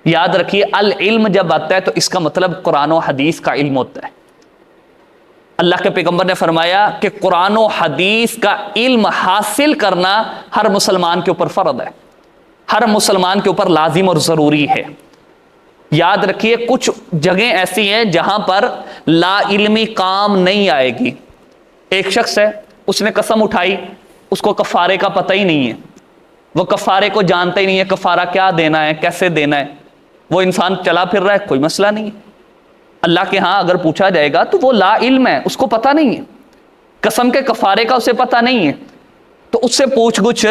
S1: یاد رکھیے العلم جب آتا ہے تو اس کا مطلب قرآن و حدیث کا علم ہوتا ہے۔ اللہ کے پیغمبر نے فرمایا کہ قرآن و حدیث کا علم حاصل کرنا ہر مسلمان کے اوپر فرض ہے، ہر مسلمان کے اوپر لازم اور ضروری ہے۔ یاد رکھیے کچھ جگہیں ایسی ہیں جہاں پر لا علمی کام نہیں آئے گی۔ ایک شخص ہے، اس نے قسم اٹھائی، اس کو کفارے کا پتہ ہی نہیں ہے، وہ کفارے کو جانتا ہی نہیں ہے، کفارہ کیا دینا ہے، کیسے دینا ہے، وہ انسان چلا پھر رہا ہے، کوئی مسئلہ نہیں ہے۔ اللہ کے ہاں اگر پوچھا جائے گا تو وہ لا علم ہے، اس کو پتہ نہیں ہے، قسم کے کفارے کا اسے پتہ نہیں ہے، تو اس سے پوچھ گچھ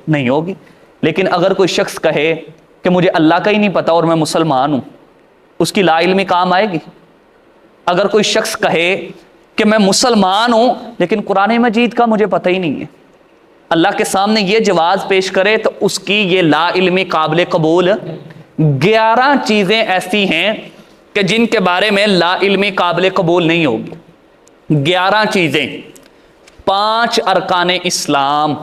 S1: نہیں ہوگی۔ لیکن اگر کوئی شخص کہے کہ مجھے اللہ کا ہی نہیں پتا اور میں مسلمان ہوں، اس کی لا علمی کام آئے گی؟ اگر کوئی شخص کہے کہ میں مسلمان ہوں لیکن قرآن مجید کا مجھے پتہ ہی نہیں ہے، اللہ کے سامنے یہ جواز پیش کرے تو اس کی یہ لا علمی قابل قبول۔ 11 چیزیں ایسی ہیں کہ جن کے بارے میں لا علمی قابل قبول نہیں ہوگی۔ 11 چیزیں، 5 ارکان اسلام،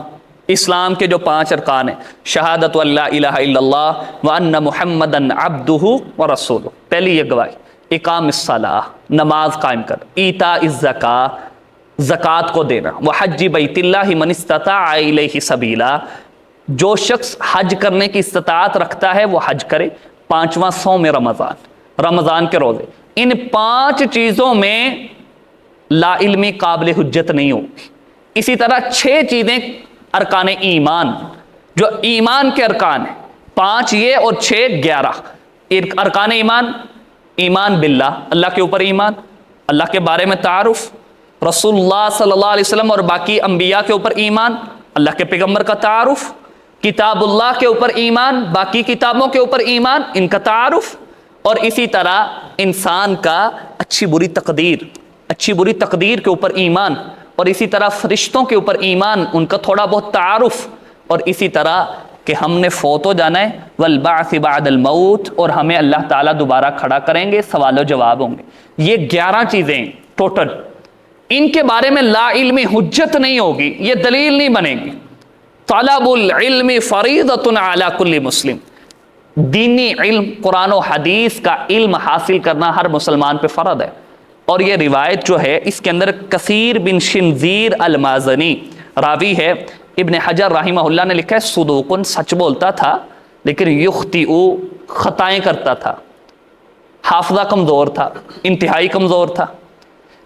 S1: اسلام کے جو 5 ارکان ہیں، شہادت اللہ الہ الا اللہ وان محمدن عبدہ ورسولہ، پہلی یہ گواہی، اقام الصلاۃ، نماز قائم کر، ایتاء الزکاۃ، زکوٰۃ کو دینا، وحج بیت اللہ من استطاع الیہ سبیلا، جو شخص حج کرنے کی استطاعت رکھتا ہے وہ حج کرے، پانچواں صوم رمضان کے روزے۔ ان 5 چیزوں میں لا علمی قابل حجت نہیں ہوگی۔ اسی طرح 6 چیزیں ارکان ایمان، جو ایمان کے ارکان ہیں، 5 یہ اور 6 11 ارکان ایمان۔ ایمان باللہ، اللہ کے اوپر ایمان، اللہ کے بارے میں تعارف، رسول اللہ صلی اللہ علیہ وسلم اور باقی انبیاء کے اوپر ایمان، اللہ کے پیغمبر کا تعارف، کتاب اللہ کے اوپر ایمان، باقی کتابوں کے اوپر ایمان، ان کا تعارف، اور اسی طرح انسان کا اچھی بری تقدیر کے اوپر ایمان، اور اسی طرح فرشتوں کے اوپر ایمان، ان کا تھوڑا بہت تعارف، اور اسی طرح کہ ہم نے فوت ہو جانا ہے، والبعث بعد الموت، اور ہمیں اللہ تعالیٰ دوبارہ کھڑا کریں گے، سوال و جواب ہوں گے۔ یہ 11 چیزیں ٹوٹل، ان کے بارے میں لا علمی حجت نہیں ہوگی، یہ دلیل نہیں بنے گی۔ طلب العلم فریضۃ علی کل مسلم، دینی علم، قرآن و حدیث کا علم حاصل کرنا ہر مسلمان پہ فرض ہے۔ اور یہ روایت جو ہے اس کے اندر کثیر بن شنزیر المازنی راوی ہے، ابن حجر رحمہ اللہ نے لکھا ہے صدوق، سچ بولتا تھا لیکن یخطئ، خطائیں کرتا تھا، حافظہ کمزور تھا، انتہائی کمزور تھا۔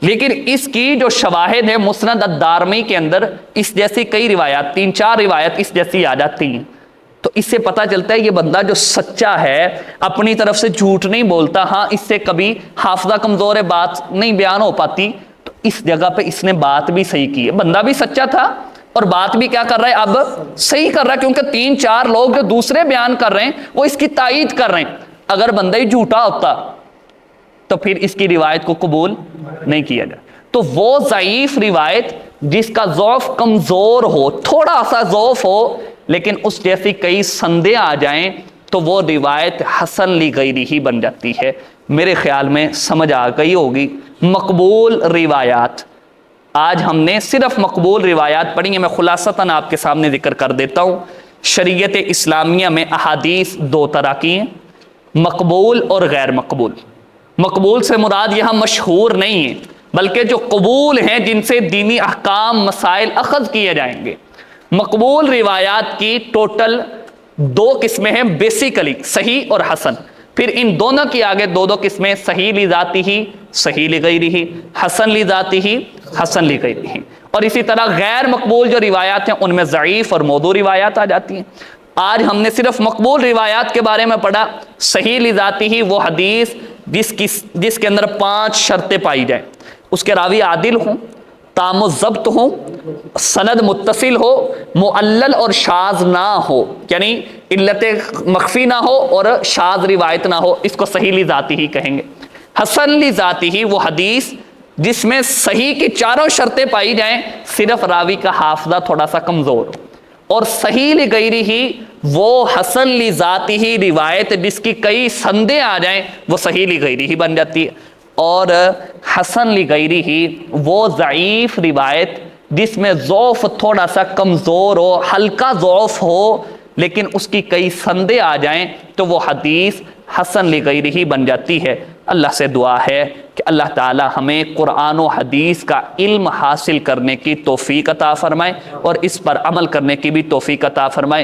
S1: لیکن اس کی جو شواہد ہے مسند الدارمی کے اندر اس جیسی کئی روایات، 3-4 روایت اس جیسی آ جاتی ہیں، تو اس سے پتہ چلتا ہے یہ بندہ جو سچا ہے، اپنی طرف سے جھوٹ نہیں بولتا۔ ہاں اس سے کبھی حافظہ کمزور ہے، بات نہیں بیان ہو پاتی، تو اس جگہ پہ اس نے بات بھی صحیح کی ہے، بندہ بھی سچا تھا اور بات بھی کیا کر رہا ہے، اب صحیح کر رہا ہے، کیونکہ 3-4 لوگ جو دوسرے بیان کر رہے ہیں وہ اس کی تائید کر رہے ہیں۔ اگر بندہ ہی جھوٹا ہوتا تو پھر اس کی روایت کو قبول نہیں کیا جائے۔ تو وہ ضعیف روایت جس کا ضعف کمزور ہو، تھوڑا سا ضعف ہو، لیکن اس جیسی کئی سندیں آ جائیں تو وہ روایت حسن لغیرہ ہی بن جاتی ہے۔ میرے خیال میں سمجھ آ گئی ہوگی۔ مقبول روایات، آج ہم نے صرف مقبول روایات پڑھی ہیں، میں خلاصتاً آپ کے سامنے ذکر کر دیتا ہوں۔ شریعت اسلامیہ میں احادیث 2 طرح کی ہیں، مقبول اور غیر مقبول۔ مقبول سے مراد یہاں مشہور نہیں ہے، بلکہ جو قبول ہیں، جن سے دینی احکام مسائل اخذ کیے جائیں گے۔ مقبول روایات کی ٹوٹل 2 قسمیں ہیں بیسیکلی، صحیح اور حسن۔ پھر ان دونوں کی آگے 2 قسمیں، صحیح لذاتہ ہی، صحیح لغیرہ، حسن لذاتہ ہی، حسن لغیرہ۔ اور اسی طرح غیر مقبول جو روایات ہیں ان میں ضعیف اور موضوع روایات آ جاتی ہیں۔ آج ہم نے صرف مقبول روایات کے بارے میں پڑھا۔ صحیح لذاتہ ہی وہ حدیث جس کے اندر 5 شرطیں پائی جائیں، اس کے راوی عادل ہوں، تام الضبط ہوں، سند متصل ہو، معلل اور شاذ نہ ہو، یعنی علت مخفی نہ ہو اور شاذ روایت نہ ہو، اس کو صحیح لذاتی ہی کہیں گے۔ حسن لذاتی ہی وہ حدیث جس میں صحیح کی 4 شرطیں پائی جائیں، صرف راوی کا حافظہ تھوڑا سا کمزور ہو۔ اور صحیح لغیرہ ہی وہ حسن لذاتی ہی روایت جس کی کئی سندیں آ جائیں، وہ صحیح لغیرہ ہی بن جاتی ہے۔ اور حسن لغیرہ ہی وہ ضعیف روایت جس میں ضعف تھوڑا سا کمزور ہو، ہلکا ضعف ہو، لیکن اس کی کئی سندیں آ جائیں تو وہ حدیث حسن لغیرہ ہی بن جاتی ہے۔ اللہ سے دعا ہے کہ اللہ تعالی ہمیں قرآن و حدیث کا علم حاصل کرنے کی توفیق عطا فرمائے اور اس پر عمل کرنے کی بھی توفیق عطا فرمائے۔